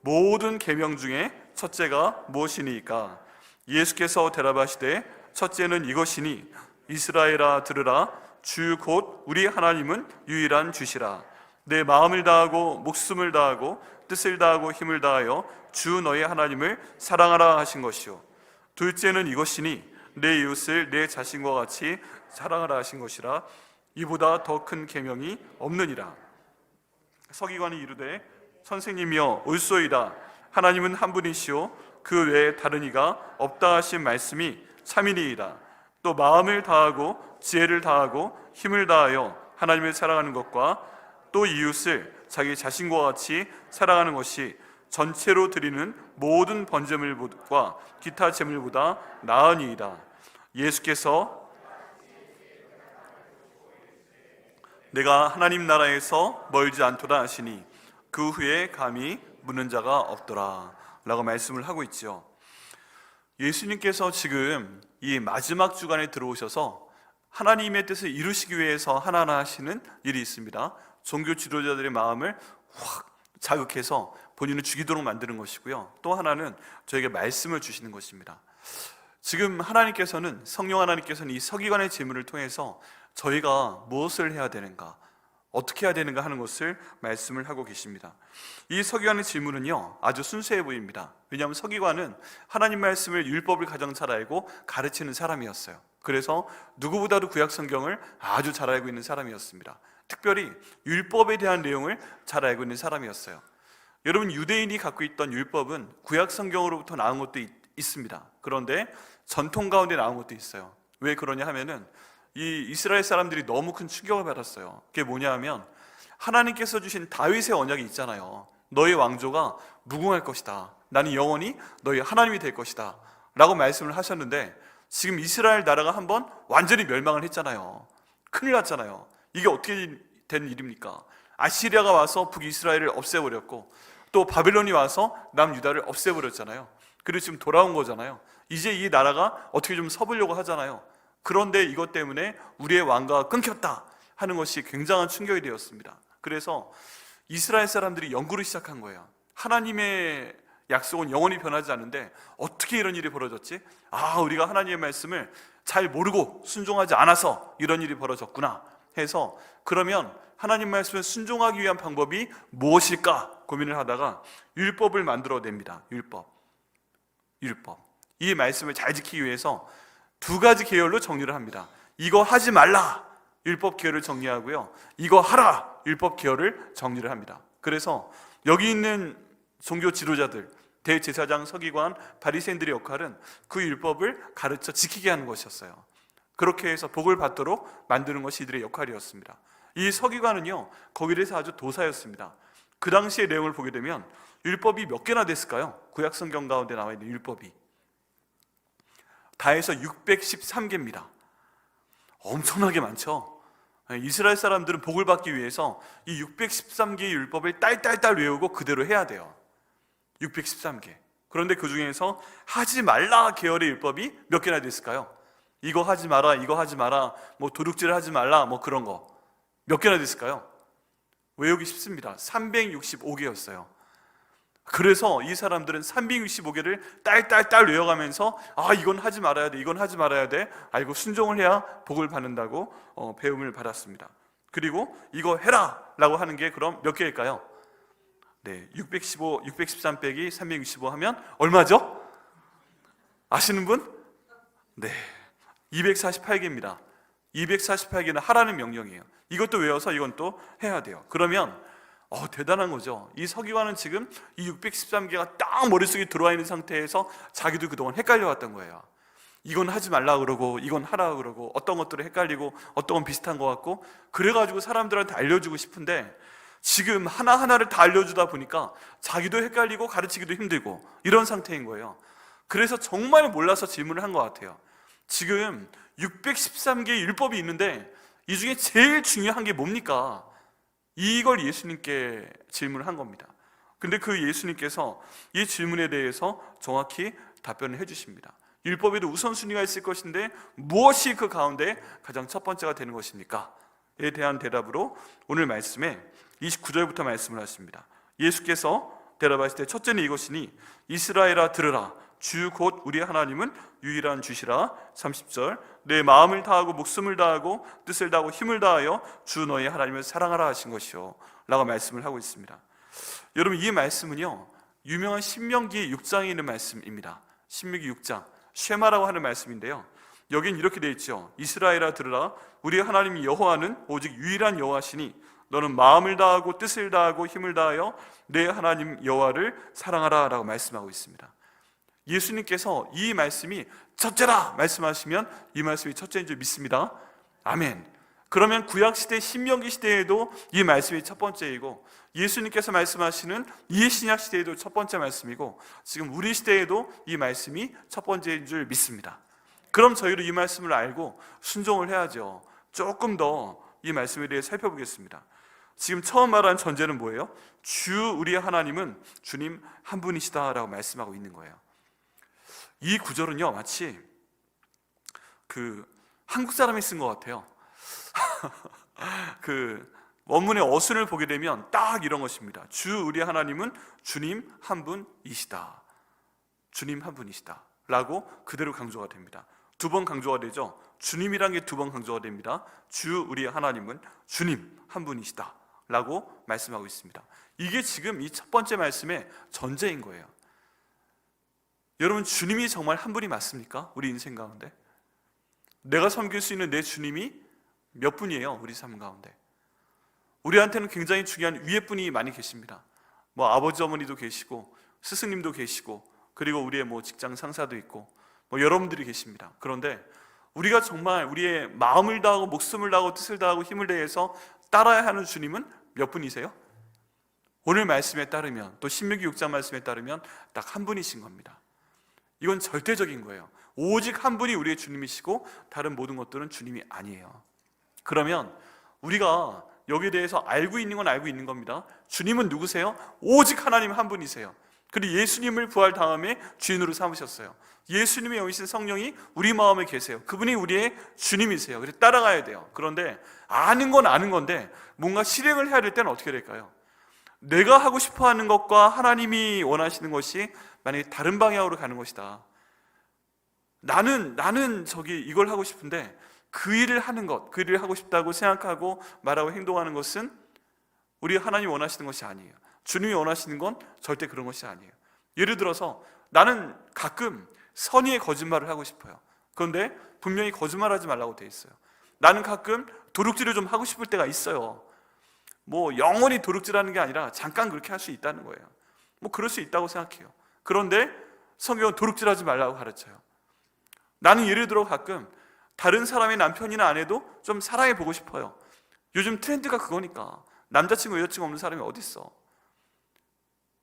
모든 계명 중에 첫째가 무엇이니까? 예수께서 대답하시되 첫째는 이것이니 이스라엘아 들으라. 주 곧 우리 하나님은 유일한 주시라. 내 마음을 다하고 목숨을 다하고 뜻을 다하고 힘을 다하여 주 너의 하나님을 사랑하라 하신 것이요. 둘째는 이것이니 내 이웃을 내 자신과 같이 사랑하라 하신 것이라. 이보다 더 큰 계명이 없느니라. 서기관이 이르되 선생님이여 옳소이다. 하나님은 한 분이시오 그 외에 다른 이가 없다 하신 말씀이 참이니이다. 또 마음을 다하고 지혜를 다하고 힘을 다하여 하나님을 사랑하는 것과 또 이웃을 자기 자신과 같이 사랑하는 것이 전체로 드리는 모든 번제물과 기타 제물보다 나으니이다. 예수께서 내가 하나님 나라에서 멀지 않도다 하시니 그 후에 감히 묻는 자가 없더라 라고 말씀을 하고 있죠. 예수님께서 지금 이 마지막 주간에 들어오셔서 하나님의 뜻을 이루시기 위해서 하나하나 하시는 일이 있습니다. 종교 지도자들의 마음을 확 자극해서 본인을 죽이도록 만드는 것이고요. 또 하나는 저에게 말씀을 주시는 것입니다. 지금 하나님께서는, 성령 하나님께서는 이 서기관의 질문을 통해서 저희가 무엇을 해야 되는가, 어떻게 해야 되는가 하는 것을 말씀을 하고 계십니다. 이 서기관의 질문은요 아주 순수해 보입니다. 왜냐하면 서기관은 하나님 말씀을, 율법을 가장 잘 알고 가르치는 사람이었어요. 그래서 누구보다도 구약 성경을 아주 잘 알고 있는 사람이었습니다. 특별히 율법에 대한 내용을 잘 알고 있는 사람이었어요. 여러분, 유대인이 갖고 있던 율법은 구약 성경으로부터 나온 것도 있습니다. 그런데 전통 가운데 나온 것도 있어요. 왜 그러냐 하면은 이 이스라엘 사람들이 너무 큰 충격을 받았어요. 그게 뭐냐 하면 하나님께서 주신 다윗의 언약이 있잖아요. 너의 왕조가 무궁할 것이다. 나는 영원히 너의 하나님이 될 것이다 라고 말씀을 하셨는데 지금 이스라엘 나라가 한번 완전히 멸망을 했잖아요. 큰일 났잖아요. 이게 어떻게 된 일입니까? 아시리아가 와서 북이스라엘을 없애버렸고 또 바벨론이 와서 남유다를 없애버렸잖아요. 그리고 지금 돌아온 거잖아요. 이제 이 나라가 어떻게 좀 서보려고 하잖아요. 그런데 이것 때문에 우리의 왕가가 끊겼다 하는 것이 굉장한 충격이 되었습니다. 그래서 이스라엘 사람들이 연구를 시작한 거예요. 하나님의 약속은 영원히 변하지 않는데 어떻게 이런 일이 벌어졌지? 우리가 하나님의 말씀을 잘 모르고 순종하지 않아서 이런 일이 벌어졌구나 해서, 그러면 하나님 말씀에 순종하기 위한 방법이 무엇일까 고민을 하다가 율법을 만들어냅니다. 율법. 이 말씀을 잘 지키기 위해서 두 가지 계열로 정리를 합니다. 이거 하지 말라, 율법 계열을 정리하고요, 이거 하라, 율법 계열을 정리를 합니다. 그래서 여기 있는 종교 지도자들, 대제사장, 서기관, 바리새인들의 역할은 그 율법을 가르쳐 지키게 하는 것이었어요. 그렇게 해서 복을 받도록 만드는 것이 이들의 역할이었습니다. 이 서기관은요, 거기에서 아주 도사였습니다. 그 당시의 내용을 보게 되면 율법이 몇 개나 됐을까요? 구약성경 가운데 나와 있는 율법이 다 해서 613개입니다. 엄청나게 많죠. 이스라엘 사람들은 복을 받기 위해서 이 613개의 율법을 딸딸딸 외우고 그대로 해야 돼요. 613개. 그런데 그 중에서 하지 말라 계열의 율법이 몇 개나 됐을까요? 이거 하지 마라, 이거 하지 마라, 뭐 도둑질 하지 말라, 뭐 그런 거 몇 개나 됐을까요? 외우기 쉽습니다. 365개였어요. 그래서 이 사람들은 365개를 딸딸딸 외워가면서 이건 하지 말아야 돼, 이건 하지 말아야 돼, 이거 순종을 해야 복을 받는다고 배움을 받았습니다. 그리고 이거 해라 라고 하는 게 그럼 몇 개일까요? 613 빼기 365 하면 얼마죠? 아시는 분? 248개입니다. 248개는 하라는 명령이에요. 이것도 외워서 이건 또 해야 돼요. 그러면 대단한 거죠. 이 서기관은 지금 이 613개가 딱 머릿속에 들어와 있는 상태에서 자기도 그동안 헷갈려 왔던 거예요. 이건 하지 말라 그러고 이건 하라 그러고 어떤 것들은 헷갈리고 어떤 건 비슷한 것 같고, 그래가지고 사람들한테 알려주고 싶은데 지금 하나하나를 다 알려주다 보니까 자기도 헷갈리고 가르치기도 힘들고 이런 상태인 거예요. 그래서 정말 몰라서 질문을 한 것 같아요. 지금 613개의 율법이 있는데 이 중에 제일 중요한 게 뭡니까? 이걸 예수님께 질문을 한 겁니다. 근데 그 예수님께서 이 질문에 대해서 정확히 답변을 해주십니다. 율법에도 우선순위가 있을 것인데 무엇이 그 가운데 가장 첫 번째가 되는 것입니까? 에 대한 대답으로 오늘 말씀에 29절부터 말씀을 하십니다. 예수께서 대답하실 때 첫째는 이것이니 이스라엘아 들으라, 주 곧 우리 하나님은 유일한 주시라. 30절 내 마음을 다하고 목숨을 다하고 뜻을 다하고 힘을 다하여 주 너희 하나님을 사랑하라 하신 것이요 라고 말씀을 하고 있습니다. 여러분, 이 말씀은요 유명한 신명기 6장에 있는 말씀입니다. 신명기 6장 쉐마라고 하는 말씀인데요, 여긴 이렇게 되어 있죠. 이스라엘아 들으라, 우리 하나님 여호와는 오직 유일한 여호와시니 너는 마음을 다하고 뜻을 다하고 힘을 다하여 내 하나님 여호와를 사랑하라 라고 말씀하고 있습니다. 예수님께서 이 말씀이 첫째라 말씀하시면 이 말씀이 첫째인 줄 믿습니다. 아멘. 그러면 구약시대 신명기 시대에도 이 말씀이 첫 번째이고, 예수님께서 말씀하시는 이 신약시대에도 첫 번째 말씀이고, 지금 우리 시대에도 이 말씀이 첫 번째인 줄 믿습니다. 그럼 저희도 이 말씀을 알고 순종을 해야죠. 조금 더 이 말씀에 대해 살펴보겠습니다. 지금 처음 말한 전제는 뭐예요? 주 우리 하나님은 주님 한 분이시다라고 말씀하고 있는 거예요. 이 구절은요 마치 한국 사람이 쓴 것 같아요. 원문의 어순을 보게 되면 딱 이런 것입니다. 주 우리 하나님은 주님 한 분이시다, 주님 한 분이시다 라고 그대로 강조가 됩니다. 두 번 강조가 되죠. 주님이란 게 두 번 강조가 됩니다. 주 우리 하나님은 주님 한 분이시다 라고 말씀하고 있습니다. 이게 지금 이 첫 번째 말씀의 전제인 거예요. 여러분, 주님이 정말 한 분이 맞습니까? 우리 인생 가운데 내가 섬길 수 있는 내 주님이 몇 분이에요? 우리 삶 가운데 우리한테는 굉장히 중요한 위에 분이 많이 계십니다. 아버지 어머니도 계시고 스승님도 계시고, 그리고 우리의 직장 상사도 있고 여러분들이 계십니다. 그런데 우리가 정말 우리의 마음을 다하고 목숨을 다하고 뜻을 다하고 힘을 다해서 따라야 하는 주님은 몇 분이세요? 오늘 말씀에 따르면, 또 신명기 6장 말씀에 따르면 딱 한 분이신 겁니다. 이건 절대적인 거예요. 오직 한 분이 우리의 주님이시고 다른 모든 것들은 주님이 아니에요. 그러면 우리가 여기에 대해서 알고 있는 건 알고 있는 겁니다. 주님은 누구세요? 오직 하나님 한 분이세요. 그리고 예수님을 부활 다음에 주인으로 삼으셨어요. 예수님의 영이신 성령이 우리 마음에 계세요. 그분이 우리의 주님이세요. 그래서 따라가야 돼요. 그런데 아는 건 아는 건데 뭔가 실행을 해야 될 때는 어떻게 될까요? 내가 하고 싶어하는 것과 하나님이 원하시는 것이 만약에 다른 방향으로 가는 것이다. 나는 이걸 하고 싶은데 그 일을 하는 것, 그 일을 하고 싶다고 생각하고 말하고 행동하는 것은 우리 하나님이 원하시는 것이 아니에요. 주님이 원하시는 건 절대 그런 것이 아니에요. 예를 들어서 나는 가끔 선의의 거짓말을 하고 싶어요. 그런데 분명히 거짓말하지 말라고 돼 있어요. 나는 가끔 도둑질을 좀 하고 싶을 때가 있어요. 뭐 영원히 도둑질하는 게 아니라 잠깐 그렇게 할 수 있다는 거예요. 뭐 그럴 수 있다고 생각해요. 그런데 성경은 도둑질하지 말라고 가르쳐요. 나는 예를 들어 가끔 다른 사람의 남편이나 아내도 좀 사랑해 보고 싶어요. 요즘 트렌드가 그거니까. 남자친구 여자친구 없는 사람이 어디 있어.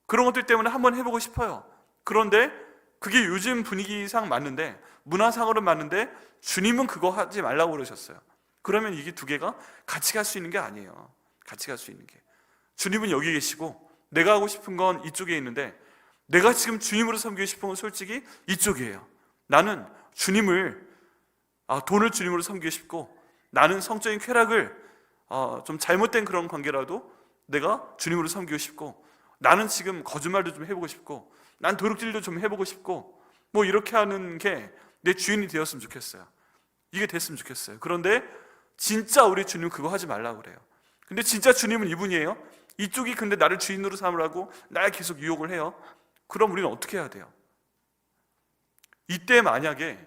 그런 것들 때문에 한번 해보고 싶어요. 그런데 그게 요즘 분위기상 맞는데, 문화상으로는 맞는데 주님은 그거 하지 말라고 그러셨어요. 그러면 이게 두 개가 같이 갈 수 있는 게 아니에요. 같이 갈 수 있는 게, 주님은 여기 계시고 내가 하고 싶은 건 이쪽에 있는데, 내가 지금 주님으로 섬기고 싶은 건 솔직히 이쪽이에요. 나는 돈을 주님으로 섬기고 싶고, 나는 성적인 쾌락을 좀 잘못된 그런 관계라도 내가 주님으로 섬기고 싶고, 나는 지금 거짓말도 좀 해보고 싶고, 난 도둑질도 좀 해보고 싶고, 뭐 이렇게 하는 게 내 주인이 되었으면 좋겠어요. 이게 됐으면 좋겠어요. 그런데 진짜 우리 주님 그거 하지 말라고 그래요. 근데 진짜 주님은 이분이에요. 이쪽이 근데 나를 주인으로 삼으라고 날 계속 유혹을 해요. 그럼 우리는 어떻게 해야 돼요? 이때 만약에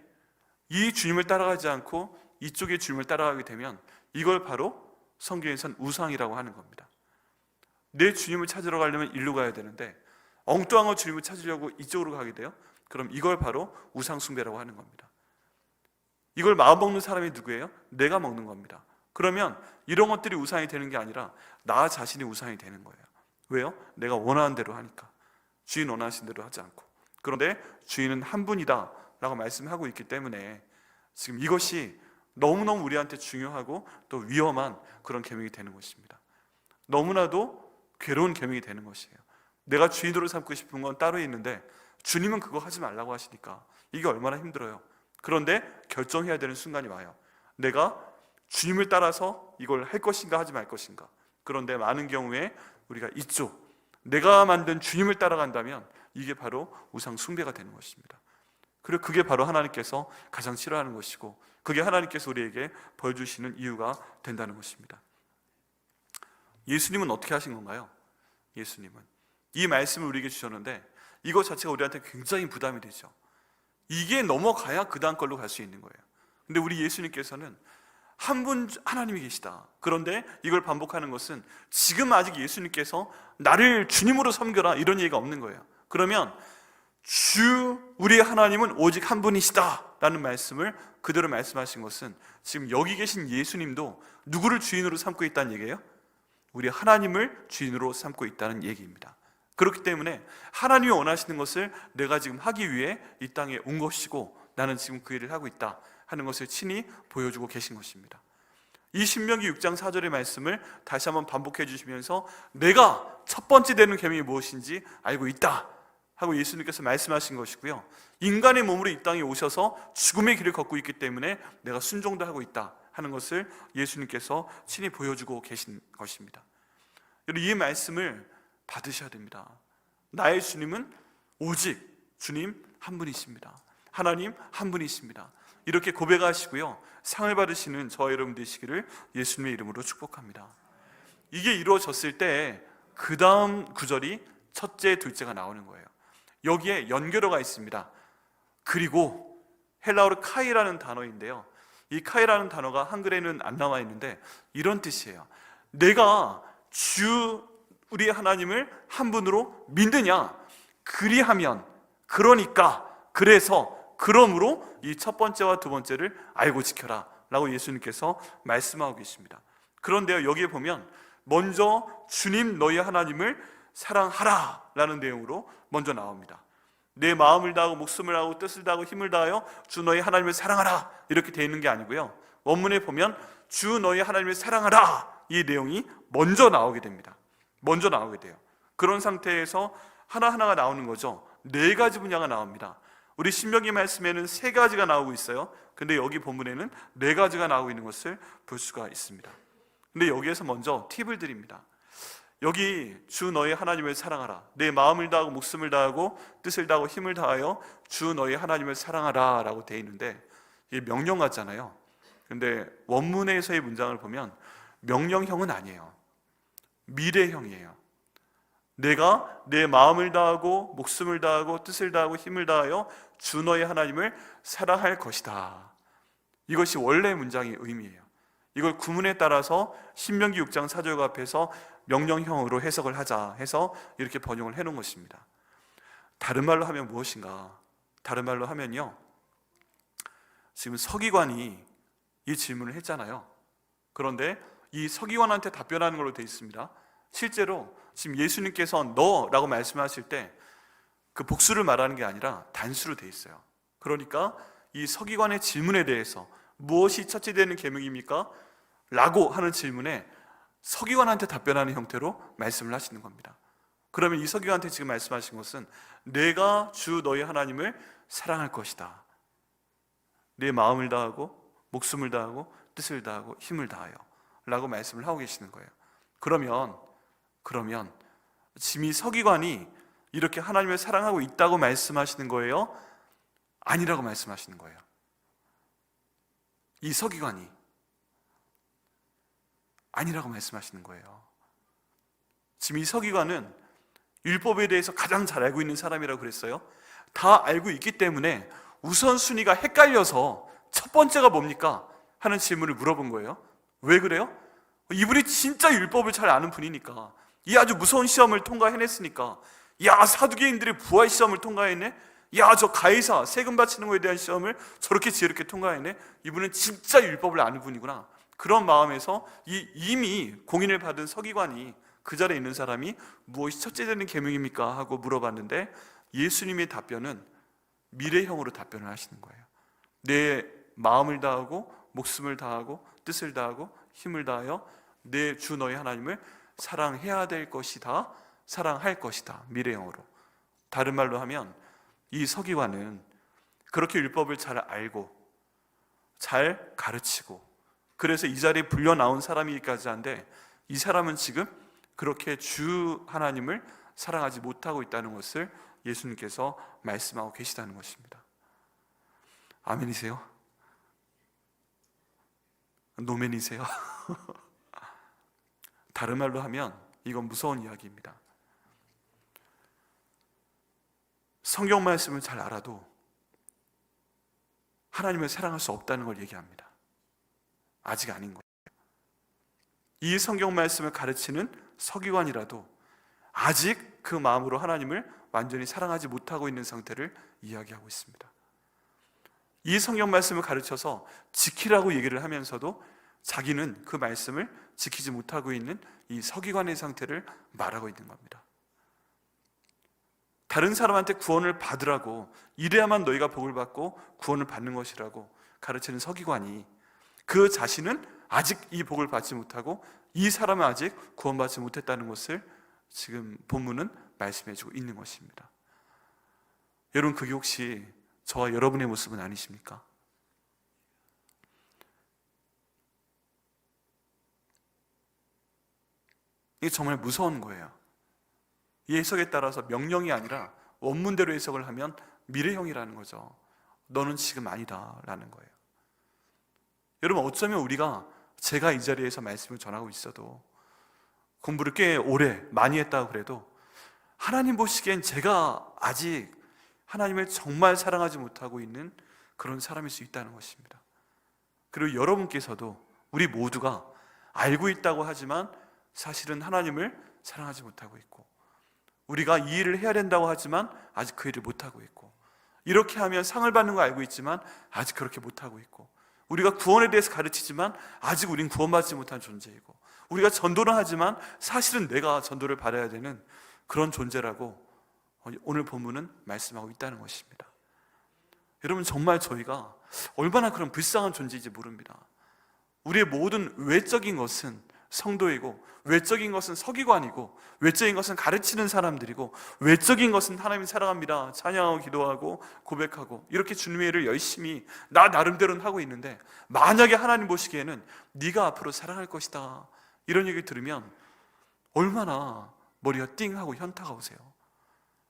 이 주님을 따라가지 않고 이쪽의 주님을 따라가게 되면 이걸 바로 성경에선 우상이라고 하는 겁니다. 내 주님을 찾으러 가려면 일로 가야 되는데 엉뚱한 거 주님을 찾으려고 이쪽으로 가게 돼요. 그럼 이걸 바로 우상 숭배라고 하는 겁니다. 이걸 마음먹는 사람이 누구예요? 내가 먹는 겁니다. 그러면 이런 것들이 우상이 되는 게 아니라 나 자신이 우상이 되는 거예요. 왜요? 내가 원하는 대로 하니까. 주인 원하신 대로 하지 않고. 그런데 주인은 한 분이다 라고 말씀하고 있기 때문에 지금 이것이 너무너무 우리한테 중요하고 또 위험한 그런 계명이 되는 것입니다. 너무나도 괴로운 계명이 되는 것이에요. 내가 주인으로 삼고 싶은 건 따로 있는데 주님은 그거 하지 말라고 하시니까 이게 얼마나 힘들어요. 그런데 결정해야 되는 순간이 와요. 내가 주님을 따라서 이걸 할 것인가 하지 말 것인가. 그런데 많은 경우에 우리가 이쪽, 내가 만든 주님을 따라간다면 이게 바로 우상 숭배가 되는 것입니다. 그리고 그게 바로 하나님께서 가장 싫어하는 것이고, 그게 하나님께서 우리에게 벌 주시는 이유가 된다는 것입니다. 예수님은 어떻게 하신 건가요? 예수님은 이 말씀을 우리에게 주셨는데 이것 자체가 우리한테 굉장히 부담이 되죠. 이게 넘어가야 그 다음 걸로 갈 수 있는 거예요. 근데 우리 예수님께서는 한 분 하나님이 계시다. 그런데 이걸 반복하는 것은 지금 아직 예수님께서 나를 주님으로 섬겨라 이런 얘기가 없는 거예요. 그러면 우리의 하나님은 오직 한 분이시다 라는 말씀을 그대로 말씀하신 것은 지금 여기 계신 예수님도 누구를 주인으로 삼고 있다는 얘기예요? 우리 하나님을 주인으로 삼고 있다는 얘기입니다. 그렇기 때문에 하나님이 원하시는 것을 내가 지금 하기 위해 이 땅에 온 것이고 나는 지금 그 일을 하고 있다 하는 것을 친히 보여주고 계신 것입니다. 이 신명기 6장 4절의 말씀을 다시 한번 반복해 주시면서 내가 첫 번째 되는 계명이 무엇인지 알고 있다 하고 예수님께서 말씀하신 것이고요, 인간의 몸으로 이 땅에 오셔서 죽음의 길을 걷고 있기 때문에 내가 순종도 하고 있다 하는 것을 예수님께서 친히 보여주고 계신 것입니다. 이 말씀을 받으셔야 됩니다. 나의 주님은 오직 주님 한 분이십니다. 하나님 한 분이십니다. 이렇게 고백하시고요, 상을 받으시는 저와 여러분 되시기를 예수님의 이름으로 축복합니다. 이게 이루어졌을 때 그 다음 구절이 첫째, 둘째가 나오는 거예요. 여기에 연결어가 있습니다. 그리고 헬라어로 카이라는 단어인데요, 이 카이라는 단어가 한글에는 안 나와 있는데 이런 뜻이에요. 내가 우리 하나님을 한 분으로 믿느냐? 그리하면, 그러니까, 그래서, 그러므로 이 첫 번째와 두 번째를 알고 지켜라 라고 예수님께서 말씀하고 계십니다. 그런데요, 여기에 보면 먼저 주님 너희 하나님을 사랑하라 라는 내용으로 먼저 나옵니다. 내 마음을 다하고 목숨을 다하고 뜻을 다하고 힘을 다하여 주 너희 하나님을 사랑하라 이렇게 되어 있는 게 아니고요, 원문에 보면 주 너희 하나님을 사랑하라 이 내용이 먼저 나오게 됩니다. 먼저 나오게 돼요. 그런 상태에서 하나하나가 나오는 거죠. 4가지 분야가 나옵니다. 우리 신명기 말씀에는 3가지가 나오고 있어요. 근데 여기 본문에는 4가지가 나오고 있는 것을 볼 수가 있습니다. 근데 여기에서 먼저 팁을 드립니다. 여기 주 너희 하나님을 사랑하라, 내 마음을 다하고 목숨을 다하고 뜻을 다하고 힘을 다하여 주 너희 하나님을 사랑하라 라고 되어 있는데, 이게 명령 같잖아요. 근데 원문에서의 문장을 보면 명령형은 아니에요. 미래형이에요. 내가 내 마음을 다하고 목숨을 다하고 뜻을 다하고 힘을 다하여 주 너희 하나님을 사랑할 것이다. 이것이 원래 문장의 의미예요. 이걸 구문에 따라서 신명기 6장 4절과 앞에서 명령형으로 해석을 하자 해서 이렇게 번역을 해놓은 것입니다. 다른 말로 하면 무엇인가? 다른 말로 하면요, 지금 서기관이 이 질문을 했잖아요. 그런데 이 서기관한테 답변하는 걸로 되어 있습니다. 실제로 지금 예수님께서 너라고 말씀하실 때 그 복수를 말하는 게 아니라 단수로 되어 있어요. 그러니까 이 서기관의 질문에 대해서 무엇이 첫째 되는 계명입니까? 라고 하는 질문에 서기관한테 답변하는 형태로 말씀을 하시는 겁니다. 그러면 이 서기관한테 지금 말씀하신 것은 내가 주 너희 하나님을 사랑할 것이다. 내 마음을 다하고 목숨을 다하고 뜻을 다하고 힘을 다하여 라고 말씀을 하고 계시는 거예요. 그러면 지금 이 서기관이 이렇게 하나님을 사랑하고 있다고 말씀하시는 거예요? 아니라고 말씀하시는 거예요. 이 서기관이 아니라고 말씀하시는 거예요. 지금 이 서기관은 율법에 대해서 가장 잘 알고 있는 사람이라고 그랬어요. 다 알고 있기 때문에 우선순위가 헷갈려서 첫 번째가 뭡니까? 하는 질문을 물어본 거예요. 왜 그래요? 이분이 진짜 율법을 잘 아는 분이니까, 이 아주 무서운 시험을 통과해냈으니까, 야, 사두개인들이 부활 시험을 통과했네? 야, 저 가이사 세금 바치는 거에 대한 시험을 저렇게 지혜롭게 통과했네? 이분은 진짜 율법을 아는 분이구나. 그런 마음에서 이미 공인을 받은 서기관이, 그 자리에 있는 사람이 무엇이 첫째 되는 계명입니까? 하고 물어봤는데 예수님의 답변은 미래형으로 답변을 하시는 거예요. 내 마음을 다하고 목숨을 다하고 뜻을 다하고 힘을 다하여 내 주 너희 하나님을 사랑해야 될 것이다, 사랑할 것이다. 미래형으로. 다른 말로 하면 이 서기관은 그렇게 율법을 잘 알고 잘 가르치고 그래서 이 자리에 불려 나온 사람이기까지 한데, 이 사람은 지금 그렇게 주 하나님을 사랑하지 못하고 있다는 것을 예수님께서 말씀하고 계시다는 것입니다. 아멘이세요? 노멘이세요? 다른 말로 하면 이건 무서운 이야기입니다. 성경 말씀을 잘 알아도 하나님을 사랑할 수 없다는 걸 얘기합니다. 아직 아닌 거예요. 이 성경 말씀을 가르치는 서기관이라도 아직 그 마음으로 하나님을 완전히 사랑하지 못하고 있는 상태를 이야기하고 있습니다. 이 성경 말씀을 가르쳐서 지키라고 얘기를 하면서도 자기는 그 말씀을 지키지 못하고 있는 이 서기관의 상태를 말하고 있는 겁니다. 다른 사람한테 구원을 받으라고, 이래야만 너희가 복을 받고 구원을 받는 것이라고 가르치는 서기관이 그 자신은 아직 이 복을 받지 못하고 이 사람은 아직 구원받지 못했다는 것을 지금 본문은 말씀해주고 있는 것입니다. 여러분, 그게 혹시 저와 여러분의 모습은 아니십니까? 이게 정말 무서운 거예요. 이 해석에 따라서 명령이 아니라 원문대로 해석을 하면 미래형이라는 거죠. 너는 지금 아니다 라는 거예요. 여러분, 어쩌면 우리가, 제가 이 자리에서 말씀을 전하고 있어도 공부를 꽤 오래 많이 했다고 그래도 하나님 보시기엔 제가 아직 하나님을 정말 사랑하지 못하고 있는 그런 사람일 수 있다는 것입니다. 그리고 여러분께서도, 우리 모두가 알고 있다고 하지만 사실은 하나님을 사랑하지 못하고 있고, 우리가 이 일을 해야 된다고 하지만 아직 그 일을 못하고 있고, 이렇게 하면 상을 받는 거 알고 있지만 아직 그렇게 못하고 있고, 우리가 구원에 대해서 가르치지만 아직 우린 구원받지 못한 존재이고, 우리가 전도를 하지만 사실은 내가 전도를 받아야 되는 그런 존재라고 오늘 본문은 말씀하고 있다는 것입니다. 여러분, 정말 저희가 얼마나 그런 불쌍한 존재인지 모릅니다. 우리의 모든 외적인 것은 성도이고, 외적인 것은 서기관이고, 외적인 것은 가르치는 사람들이고, 외적인 것은 하나님 사랑합니다, 찬양하고 기도하고 고백하고, 이렇게 주님의 일을 열심히 나 나름대로는 하고 있는데, 만약에 하나님 보시기에는 네가 앞으로 사랑할 것이다, 이런 얘기를 들으면 얼마나 머리가 띵하고 현타가 오세요.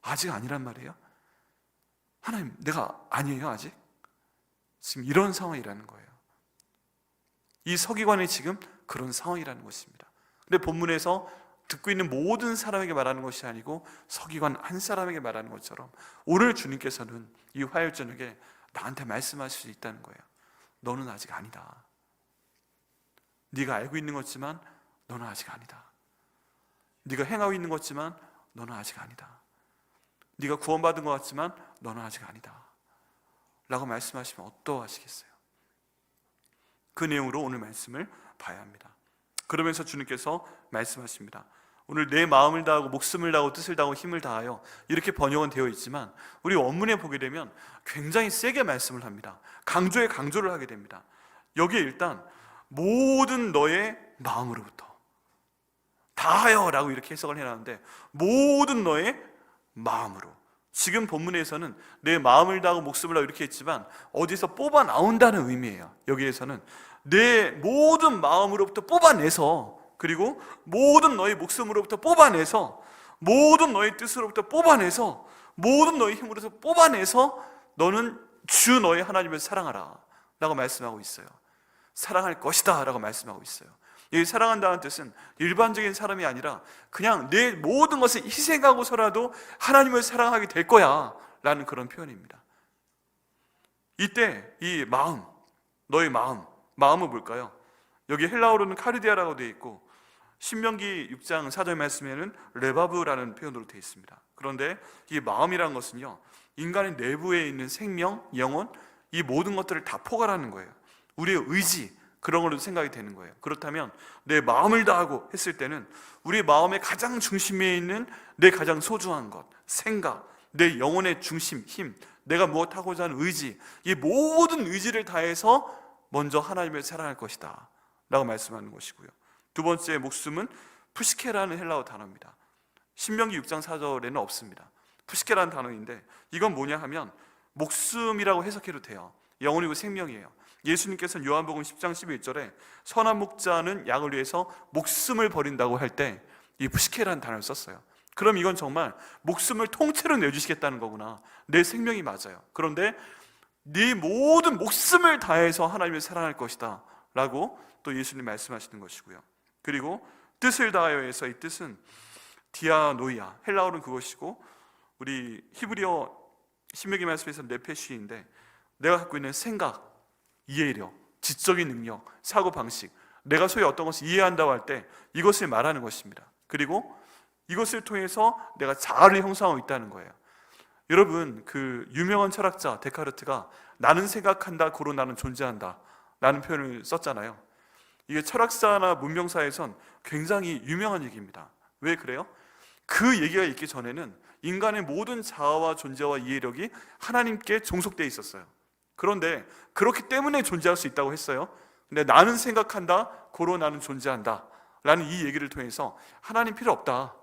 아직 아니란 말이에요? 하나님, 내가 아니에요 아직? 지금 이런 상황이라는 거예요. 이 서기관이 지금 그런 상황이라는 것입니다. 근데 본문에서 듣고 있는 모든 사람에게 말하는 것이 아니고 서기관 한 사람에게 말하는 것처럼 오늘 주님께서는 이 화요일 저녁에 나한테 말씀하실 수 있다는 거예요. 너는 아직 아니다. 네가 알고 있는 것지만 너는 아직 아니다. 네가 행하고 있는 것지만 너는 아직 아니다. 네가 구원받은 것 같지만 너는 아직 아니다, 라고 말씀하시면 어떠하시겠어요? 그 내용으로 오늘 말씀을 봐야 합니다. 그러면서 주님께서 말씀하십니다. 오늘 내 마음을 다하고 목숨을 다하고 뜻을 다하고 힘을 다하여, 이렇게 번역은 되어 있지만 우리 원문에 보게 되면 굉장히 세게 말씀을 합니다. 강조를 하게 됩니다. 여기에 일단 모든 너의 마음으로부터, 다하여 라고 이렇게 해석을 해놨는데, 모든 너의 마음으로. 지금 본문에서는 내 마음을 다하고 목숨을 다하고 이렇게 했지만 어디서 뽑아 나온다는 의미예요. 여기에서는 내 모든 마음으로부터 뽑아내서, 그리고 모든 너의 목숨으로부터 뽑아내서, 모든 너의 뜻으로부터 뽑아내서, 모든 너의 힘으로서 뽑아내서 너는 주 너의 하나님을 사랑하라 라고 말씀하고 있어요. 사랑할 것이다 라고 말씀하고 있어요. 이 사랑한다는 뜻은 일반적인 사람이 아니라 그냥 내 모든 것을 희생하고서라도 하나님을 사랑하게 될 거야 라는 그런 표현입니다. 이때 이 마음, 너의 마음은 뭘까요? 여기 헬라어로는 카르디아라고 되어 있고, 신명기 6장 4절 말씀에는 레바브라는 표현으로 되어 있습니다. 그런데 이 마음이라는 것은요, 인간의 내부에 있는 생명, 영혼, 이 모든 것들을 다 포괄하는 거예요. 우리의 의지, 그런 걸로 생각이 되는 거예요. 그렇다면 내 마음을 다하고 했을 때는 우리 마음의 가장 중심에 있는 내 가장 소중한 것, 생각, 내 영혼의 중심, 힘, 내가 무엇하고자 하는 의지, 이 모든 의지를 다해서 먼저 하나님을 사랑할 것이다 라고 말씀하는 것이고요. 두 번째 목숨은 푸시케라는 헬라어 단어입니다. 신명기 6장 4절에는 없습니다. 푸시케라는 단어인데 이건 뭐냐 하면 목숨이라고 해석해도 돼요. 영혼이고 생명이에요. 예수님께서는 요한복음 10장 11절에 선한 목자는 양을 위해서 목숨을 버린다고 할 때 이 푸시케라는 단어를 썼어요. 그럼 이건 정말 목숨을 통째로 내주시겠다는 거구나, 내 생명이 맞아요. 그런데 네 모든 목숨을 다해서 하나님을 사랑할 것이다 라고 또 예수님 말씀하시는 것이고요. 그리고 뜻을 다하여에서 이 뜻은 디아노이아, 헬라어는 그것이고, 우리 히브리어 신명기 말씀에서 네페시인데 내가 갖고 있는 생각, 이해력, 지적인 능력, 사고방식, 내가 소위 어떤 것을 이해한다고 할 때 이것을 말하는 것입니다. 그리고 이것을 통해서 내가 자아를 형성하고 있다는 거예요. 여러분, 그 유명한 철학자 데카르트가 나는 생각한다, 고로 나는 존재한다 라는 표현을 썼잖아요. 이게 철학사나 문명사에선 굉장히 유명한 얘기입니다. 왜 그래요? 그 얘기가 있기 전에는 인간의 모든 자아와 존재와 이해력이 하나님께 종속되어 있었어요. 그런데 그렇기 때문에 존재할 수 있다고 했어요. 근데 나는 생각한다, 고로 나는 존재한다 라는 이 얘기를 통해서 하나님 필요 없다,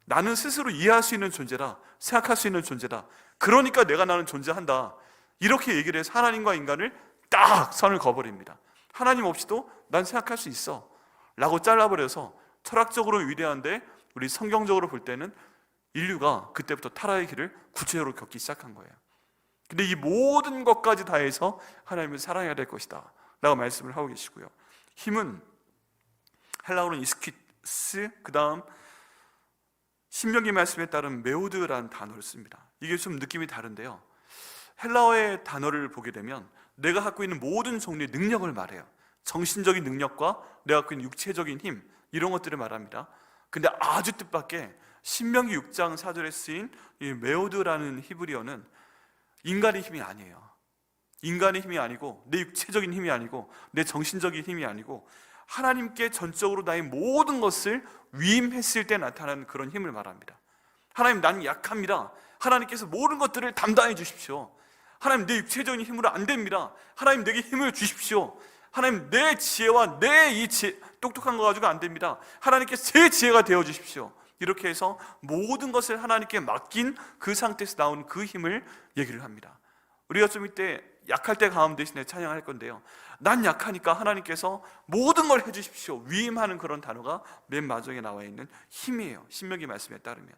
나는 스스로 이해할 수 있는 존재다, 생각할 수 있는 존재다, 그러니까 내가 나는 존재한다, 이렇게 얘기를 해서 하나님과 인간을 딱 선을 그어버립니다. 하나님 없이도 난 생각할 수 있어 라고 잘라버려서 철학적으로 위대한데 우리 성경적으로 볼 때는 인류가 그때부터 타락의 길을 구체적으로 겪기 시작한 거예요. 근데 이 모든 것까지 다해서 하나님을 사랑해야 될 것이다 라고 말씀을 하고 계시고요. 힘은 헬라어로는 이스키스, 그 다음 신명기 말씀에 따른 메오드라는 단어를 씁니다. 이게 좀 느낌이 다른데요, 헬라어의 단어를 보게 되면 내가 갖고 있는 모든 종류의 능력을 말해요. 정신적인 능력과 내가 갖고 있는 육체적인 힘, 이런 것들을 말합니다. 근데 아주 뜻밖의 신명기 6장 4절에 쓰인 이 메오드라는 히브리어는 인간의 힘이 아니에요. 인간의 힘이 아니고, 내 육체적인 힘이 아니고, 내 정신적인 힘이 아니고, 하나님께 전적으로 나의 모든 것을 위임했을 때 나타나는 그런 힘을 말합니다. 하나님, 나는 약합니다. 하나님께서 모든 것들을 담당해 주십시오. 하나님, 내 육체적인 힘으로 안 됩니다. 하나님, 내게 힘을 주십시오. 하나님, 내 지혜와 내 이 똑똑한 거 가지고 안 됩니다. 하나님께서 제 지혜가 되어 주십시오. 이렇게 해서 모든 것을 하나님께 맡긴 그 상태에서 나온 그 힘을 얘기를 합니다. 우리가 좀 이때 약할 때 강함 대신에 찬양할 건데요, 난 약하니까 하나님께서 모든 걸 해주십시오, 위임하는 그런 단어가 맨 마지막에 나와 있는 힘이에요. 신명기 말씀에 따르면.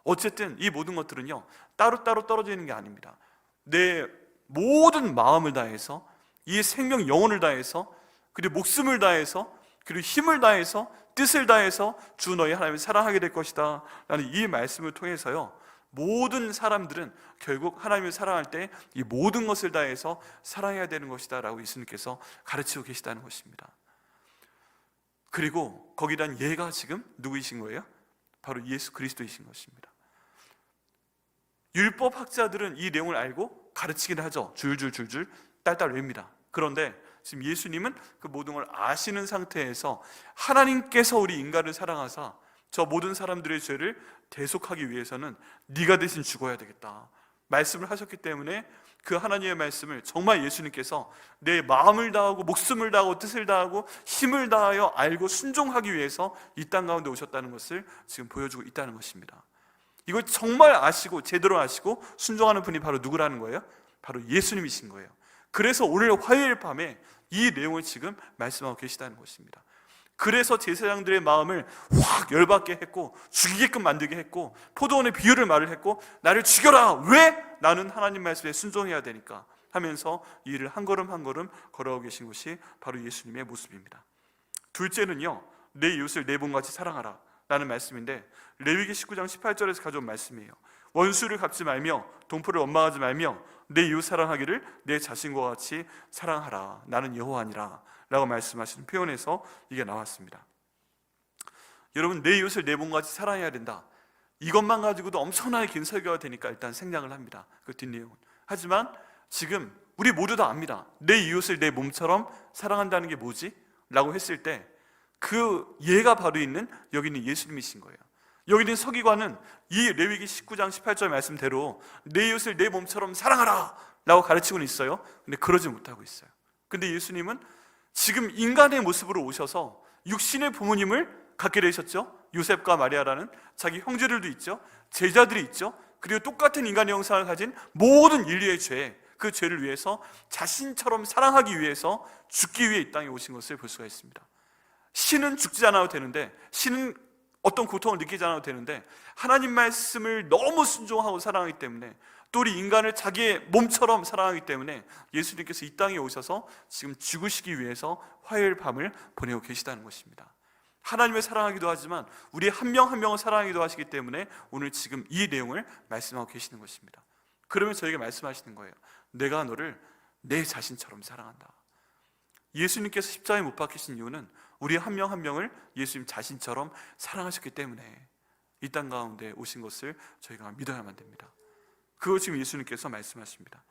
어쨌든 이 모든 것들은요, 따로따로 떨어져 있는 게 아닙니다. 내 모든 마음을 다해서, 이 생명 영혼을 다해서, 그리고 목숨을 다해서, 그리고 힘을 다해서, 뜻을 다해서 주 너희 하나님을 사랑하게 될 것이다 라는 이 말씀을 통해서요, 모든 사람들은 결국 하나님을 사랑할 때 이 모든 것을 다해서 사랑해야 되는 것이다 라고 예수님께서 가르치고 계시다는 것입니다. 그리고 거기란 예가 지금 누구이신 거예요? 바로 예수 그리스도이신 것입니다. 율법학자들은 이 내용을 알고 가르치긴 하죠. 줄줄 딸딸 외웁니다. 그런데 지금 예수님은 그 모든 걸 아시는 상태에서 하나님께서 우리 인간을 사랑하사 저 모든 사람들의 죄를 대속하기 위해서는 네가 대신 죽어야 되겠다 말씀을 하셨기 때문에, 그 하나님의 말씀을 정말 예수님께서 내 마음을 다하고 목숨을 다하고 뜻을 다하고 힘을 다하여 알고 순종하기 위해서 이 땅 가운데 오셨다는 것을 지금 보여주고 있다는 것입니다. 이걸 정말 아시고 제대로 아시고 순종하는 분이 바로 누구라는 거예요? 바로 예수님이신 거예요. 그래서 오늘 화요일 밤에 이 내용을 지금 말씀하고 계시다는 것입니다. 그래서 제사장들의 마음을 확 열받게 했고 죽이게끔 만들게 했고 포도원의 비유를 말을 했고 나를 죽여라! 왜? 나는 하나님 말씀에 순종해야 되니까 하면서 이 일을 한 걸음 한 걸음 걸어오고 계신 것이 바로 예수님의 모습입니다. 둘째는요, 내 이웃을 내 몸같이 사랑하라 라는 말씀인데, 레위기 19장 18절에서 가져온 말씀이에요. 원수를 갚지 말며 동포를 원망하지 말며 내 이웃 사랑하기를 내 자신과 같이 사랑하라, 나는 여호와니라 라고 말씀하시는 표현에서 이게 나왔습니다. 여러분, 내 이웃을 내 몸같이 사랑해야 된다, 이것만 가지고도 엄청나게 긴 설교가 되니까 일단 생략을 합니다, 그 뒷내용은. 하지만 지금 우리 모두 다 압니다. 내 이웃을 내 몸처럼 사랑한다는 게 뭐지? 라고 했을 때 그 예가 바로 있는 여기 있는 예수님이신 거예요. 여기 있는 서기관은 이 레위기 19장 18절 말씀대로 내 이웃을 내 몸처럼 사랑하라 라고 가르치고는 있어요. 근데 그러지 못하고 있어요. 근데 예수님은 지금 인간의 모습으로 오셔서 육신의 부모님을 갖게 되셨죠. 요셉과 마리아라는 자기 형제들도 있죠, 제자들이 있죠. 그리고 똑같은 인간의 형상을 가진 모든 인류의 죄, 그 죄를 위해서 자신처럼 사랑하기 위해서 죽기 위해 이 땅에 오신 것을 볼 수가 있습니다. 신은 죽지 않아도 되는데, 신은 어떤 고통을 느끼지 않아도 되는데, 하나님 말씀을 너무 순종하고 사랑하기 때문에, 또 우리 인간을 자기의 몸처럼 사랑하기 때문에 예수님께서 이 땅에 오셔서 지금 죽으시기 위해서 화요일 밤을 보내고 계시다는 것입니다. 하나님을 사랑하기도 하지만 우리 한 명 한 명을 사랑하기도 하시기 때문에 오늘 지금 이 내용을 말씀하고 계시는 것입니다. 그러면 저에게 말씀하시는 거예요. 내가 너를 내 자신처럼 사랑한다. 예수님께서 십자가에 못 박히신 이유는 우리 한 명 한 명을 예수님 자신처럼 사랑하셨기 때문에 이 땅 가운데 오신 것을 저희가 믿어야만 됩니다. 그걸 지금 예수님께서 말씀하십니다.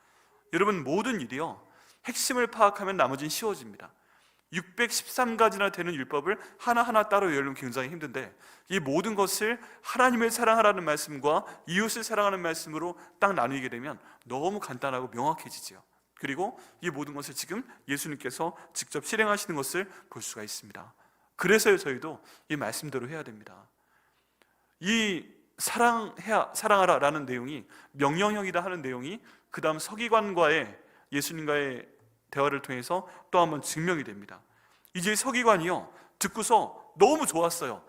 여러분, 모든 일이요, 핵심을 파악하면 나머지는 쉬워집니다. 613가지나 되는 율법을 하나하나 따로 외우면 굉장히 힘든데, 이 모든 것을 하나님을 사랑하라는 말씀과 이웃을 사랑하는 말씀으로 딱 나누게 되면 너무 간단하고 명확해지죠. 그리고 이 모든 것을 지금 예수님께서 직접 실행하시는 것을 볼 수가 있습니다. 그래서 저희도 이 말씀대로 해야 됩니다. 이 사랑하라 라는 내용이 명령형이다 하는 내용이 그 다음 서기관과의 예수님과의 대화를 통해서 또 한번 증명이 됩니다. 이제 서기관이요, 듣고서 너무 좋았어요.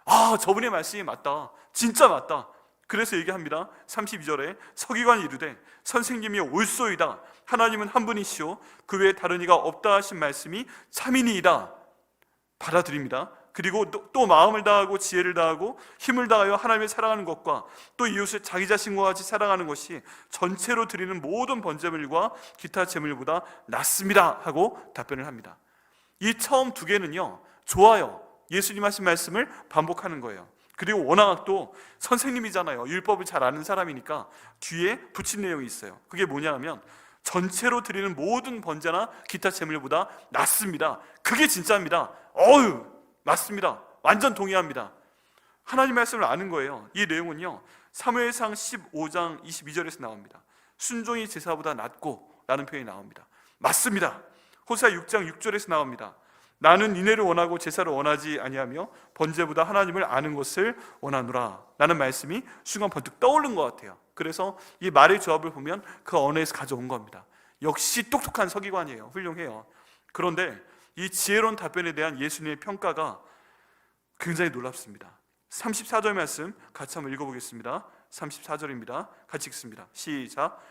아, 저분의 말씀이 맞다, 진짜 맞다. 그래서 얘기합니다. 32절에 서기관이 이르되 선생님이 옳소이다, 하나님은 한 분이시오 그 외에 다른 이가 없다 하신 말씀이 참이니이다. 받아들입니다. 그리고 또 마음을 다하고 지혜를 다하고 힘을 다하여 하나님을 사랑하는 것과 또 이웃을 자기 자신과 같이 사랑하는 것이 전체로 드리는 모든 번제물과 기타 제물보다 낫습니다 하고 답변을 합니다. 이 처음 두 개는요, 좋아요. 예수님 하신 말씀을 반복하는 거예요. 그리고 워낙 또 선생님이잖아요. 율법을 잘 아는 사람이니까 뒤에 붙인 내용이 있어요. 그게 뭐냐 하면 전체로 드리는 모든 번제나 기타 제물보다 낫습니다. 그게 진짜입니다. 맞습니다. 완전 동의합니다. 하나님 말씀을 아는 거예요. 이 내용은요, 사무엘상 15장 22절에서 나옵니다. 순종이 제사보다 낫고 라는 표현이 나옵니다. 맞습니다. 호세아 6장 6절에서 나옵니다. 나는 인애를 원하고 제사를 원하지 아니하며 번제보다 하나님을 아는 것을 원하노라 라는 말씀이 순간 번뜩 떠오른 것 같아요. 그래서 이 말의 조합을 보면 그 언어에서 가져온 겁니다. 역시 똑똑한 서기관이에요. 훌륭해요. 그런데 이 지혜로운 답변에 대한 예수님의 평가가 굉장히 놀랍습니다. 34절 말씀 같이 한번 읽어보겠습니다. 34절입니다. 같이 읽습니다. 시작.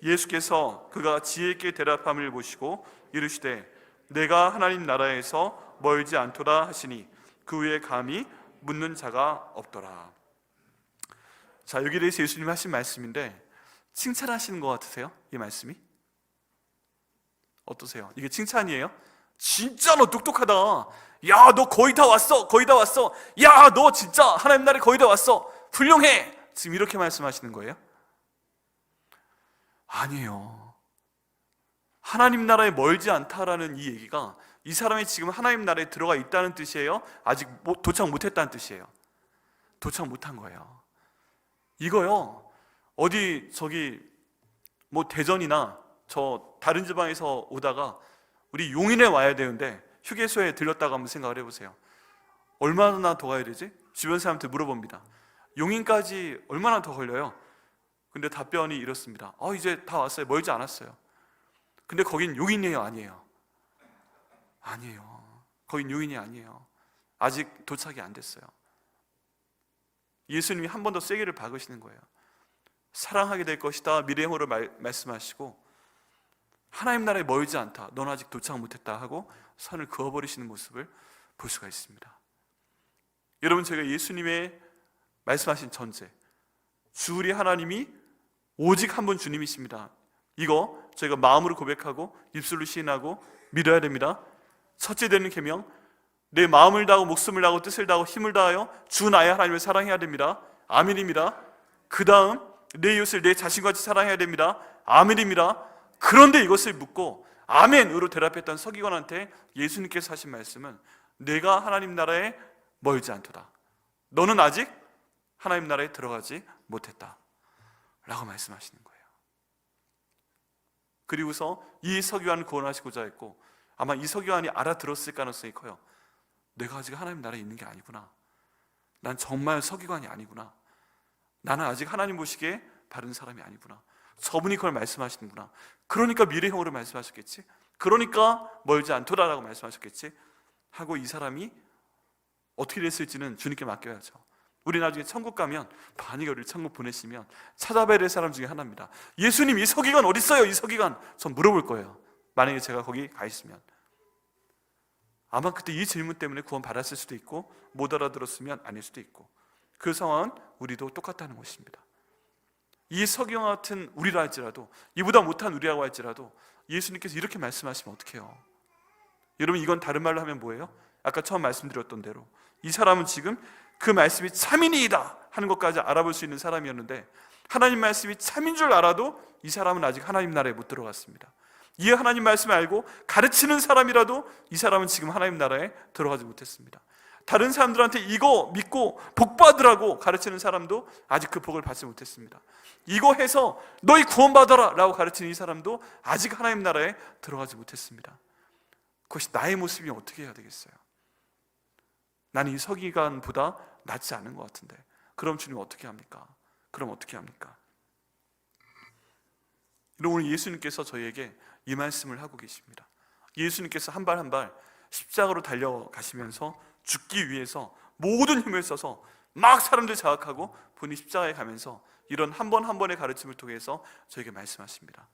예수께서 그가 지혜 있게 대답함을 보시고 이르시되 내가 하나님 나라에서 멀지 않도다 하시니 그 후에 감히 묻는 자가 없더라. 자, 여기에 대해서 예수님이 하신 말씀인데 칭찬하시는 것 같으세요? 이 말씀이? 어떠세요? 이게 칭찬이에요? 진짜 너 똑똑하다. 야, 너 거의 다 왔어. 거의 다 왔어. 야, 너 진짜 하나님 나라에 거의 다 왔어. 훌륭해. 지금 이렇게 말씀하시는 거예요? 아니에요. 하나님 나라에 멀지 않다라는 이 얘기가 이 사람이 지금 하나님 나라에 들어가 있다는 뜻이에요? 아직 도착 못했다는 뜻이에요? 도착 못한 거예요. 이거요, 어디 뭐 대전이나 저 다른 지방에서 오다가 우리 용인에 와야 되는데 휴게소에 들렸다가 한번 생각을 해보세요. 얼마나 더 가야 되지? 주변 사람한테 물어봅니다. 용인까지 얼마나 더 걸려요? 근데 답변이 이렇습니다. 이제 다 왔어요. 멀지 않았어요. 근데 거긴 용인이에요? 아니에요? 아니에요. 거긴 용인이 아니에요. 아직 도착이 안 됐어요. 예수님이 한 번 더 세게를 박으시는 거예요. 사랑하게 될 것이다 미래형으로 말씀하시고 하나님 나라에 멀지 않다, 넌 아직 도착 못했다 하고 선을 그어버리시는 모습을 볼 수가 있습니다. 여러분, 저희가 예수님의 말씀하신 전제, 주 우리 하나님이 오직 한 분 주님이십니다. 이거 저희가 마음으로 고백하고 입술로 시인하고 믿어야 됩니다. 첫째 되는 계명, 내 마음을 다하고 목숨을 다하고 뜻을 다하고 힘을 다하여 주 나의 하나님을 사랑해야 됩니다. 아멘입니다. 그 다음 내 이웃을 내 자신같이 사랑해야 됩니다. 아멘입니다. 그런데 이것을 묻고 아멘으로 대답했던 서기관한테 예수님께서 하신 말씀은 내가 하나님 나라에 멀지 않도다. 너는 아직 하나님 나라에 들어가지 못했다 라고 말씀하시는 거예요. 그리고서 이 서기관을 구원하시고자 했고 아마 이 서기관이 알아들었을 가능성이 커요. 내가 아직 하나님 나라에 있는 게 아니구나. 난 정말 서기관이 아니구나. 나는 아직 하나님 보시기에 바른 사람이 아니구나. 저분이 그걸 말씀하시는구나. 그러니까 미래형으로 말씀하셨겠지. 그러니까 멀지 않도다라고 말씀하셨겠지 하고 이 사람이 어떻게 됐을지는 주님께 맡겨야죠. 우리 나중에 천국 가면 만약에 우리를 천국 보내시면 찾아봐야 될 사람 중에 하나입니다. 예수님, 이 서기관 어디 있어요? 이 서기관. 전 물어볼 거예요. 만약에 제가 거기 가 있으면. 아마 그때 이 질문 때문에 구원 받았을 수도 있고 못 알아들었으면 아닐 수도 있고, 그 상황은 우리도 똑같다는 것입니다. 이 서기관 같은 우리라 할지라도, 이보다 못한 우리라고 할지라도 예수님께서 이렇게 말씀하시면 어떡해요? 여러분, 이건 다른 말로 하면 뭐예요? 아까 처음 말씀드렸던 대로 이 사람은 지금 그 말씀이 참이니이다 하는 것까지 알아볼 수 있는 사람이었는데 하나님 말씀이 참인 줄 알아도 이 사람은 아직 하나님 나라에 못 들어갔습니다. 이 하나님 말씀을 알고 가르치는 사람이라도 이 사람은 지금 하나님 나라에 들어가지 못했습니다. 다른 사람들한테 이거 믿고 복 받으라고 가르치는 사람도 아직 그 복을 받지 못했습니다. 이거 해서 너희 구원받아라 라고 가르치는 이 사람도 아직 하나님 나라에 들어가지 못했습니다. 그것이 나의 모습이면 어떻게 해야 되겠어요? 나는 이 서기관보다 낫지 않은 것 같은데 그럼 주님 어떻게 합니까? 그럼 어떻게 합니까? 오늘 예수님께서 저희에게 이 말씀을 하고 계십니다. 예수님께서 한 발 한 발 십자가로 달려가시면서 죽기 위해서 모든 힘을 써서 막 사람들 자극하고 본인이 십자가에 가면서 이런 한 번 한 번의 가르침을 통해서 저에게 말씀하십니다.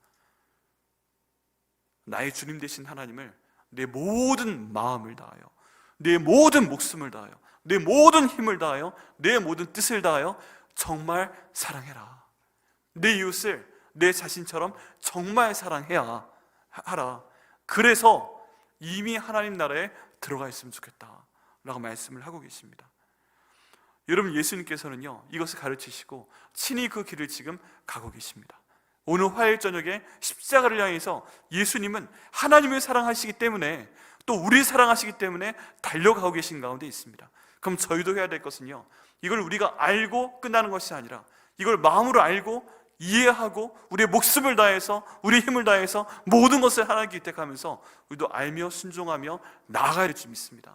나의 주님 되신 하나님을 내 모든 마음을 다하여, 내 모든 목숨을 다하여, 내 모든 힘을 다하여, 내 모든 뜻을 다하여 정말 사랑해라. 내 이웃을 내 자신처럼 정말 사랑해야 하라. 그래서 이미 하나님 나라에 들어가 있으면 좋겠다 라고 말씀을 하고 계십니다. 여러분, 예수님께서는요 이것을 가르치시고 친히 그 길을 지금 가고 계십니다. 오늘 화요일 저녁에 십자가를 향해서 예수님은 하나님을 사랑하시기 때문에 또 우리 사랑하시기 때문에 달려가고 계신 가운데 있습니다. 그럼 저희도 해야 될 것은요, 이걸 우리가 알고 끝나는 것이 아니라 이걸 마음으로 알고 이해하고 우리의 목숨을 다해서 우리의 힘을 다해서 모든 것을 하나님께 기택하면서 우리도 알며 순종하며 나아가야 될 줄 믿습니다.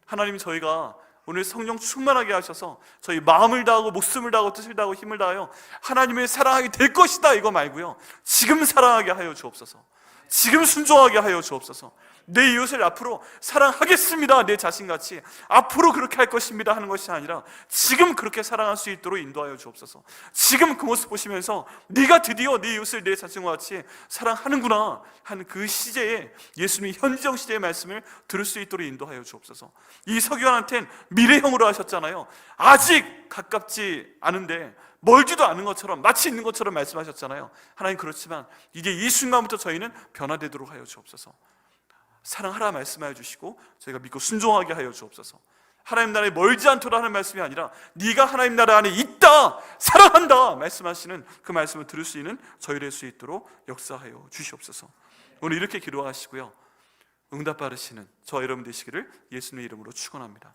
하나님이 저희가 오늘 성령 충만하게 하셔서 저희 마음을 다하고 목숨을 다하고 뜻을 다하고 힘을 다하여 하나님을 사랑하게 될 것이다 이거 말고요, 지금 사랑하게 하여 주옵소서. 지금 순종하게 하여 주옵소서. 내 이웃을 앞으로 사랑하겠습니다, 내 자신같이 앞으로 그렇게 할 것입니다 하는 것이 아니라 지금 그렇게 사랑할 수 있도록 인도하여 주옵소서. 지금 그 모습 보시면서 네가 드디어 네 이웃을 내 자신과 같이 사랑하는구나 하는 그 시제에, 예수님이 현지적 시제의 말씀을 들을 수 있도록 인도하여 주옵소서. 이 서기관한테는 미래형으로 하셨잖아요. 아직 가깝지 않은데, 멀지도 않은 것처럼, 마치 있는 것처럼 말씀하셨잖아요. 하나님, 그렇지만 이제 이 순간부터 저희는 변화되도록 하여 주옵소서. 사랑하라 말씀하여 주시고 저희가 믿고 순종하게 하여 주옵소서. 하나님 나라에 멀지 않도록 하는 말씀이 아니라 네가 하나님 나라 안에 있다, 사랑한다 말씀하시는 그 말씀을 들을 수 있는 저희 될 수 있도록 역사하여 주시옵소서. 오늘 이렇게 기도하시고요, 응답 받으시는 저와 여러분 되시기를 예수님의 이름으로 축원합니다.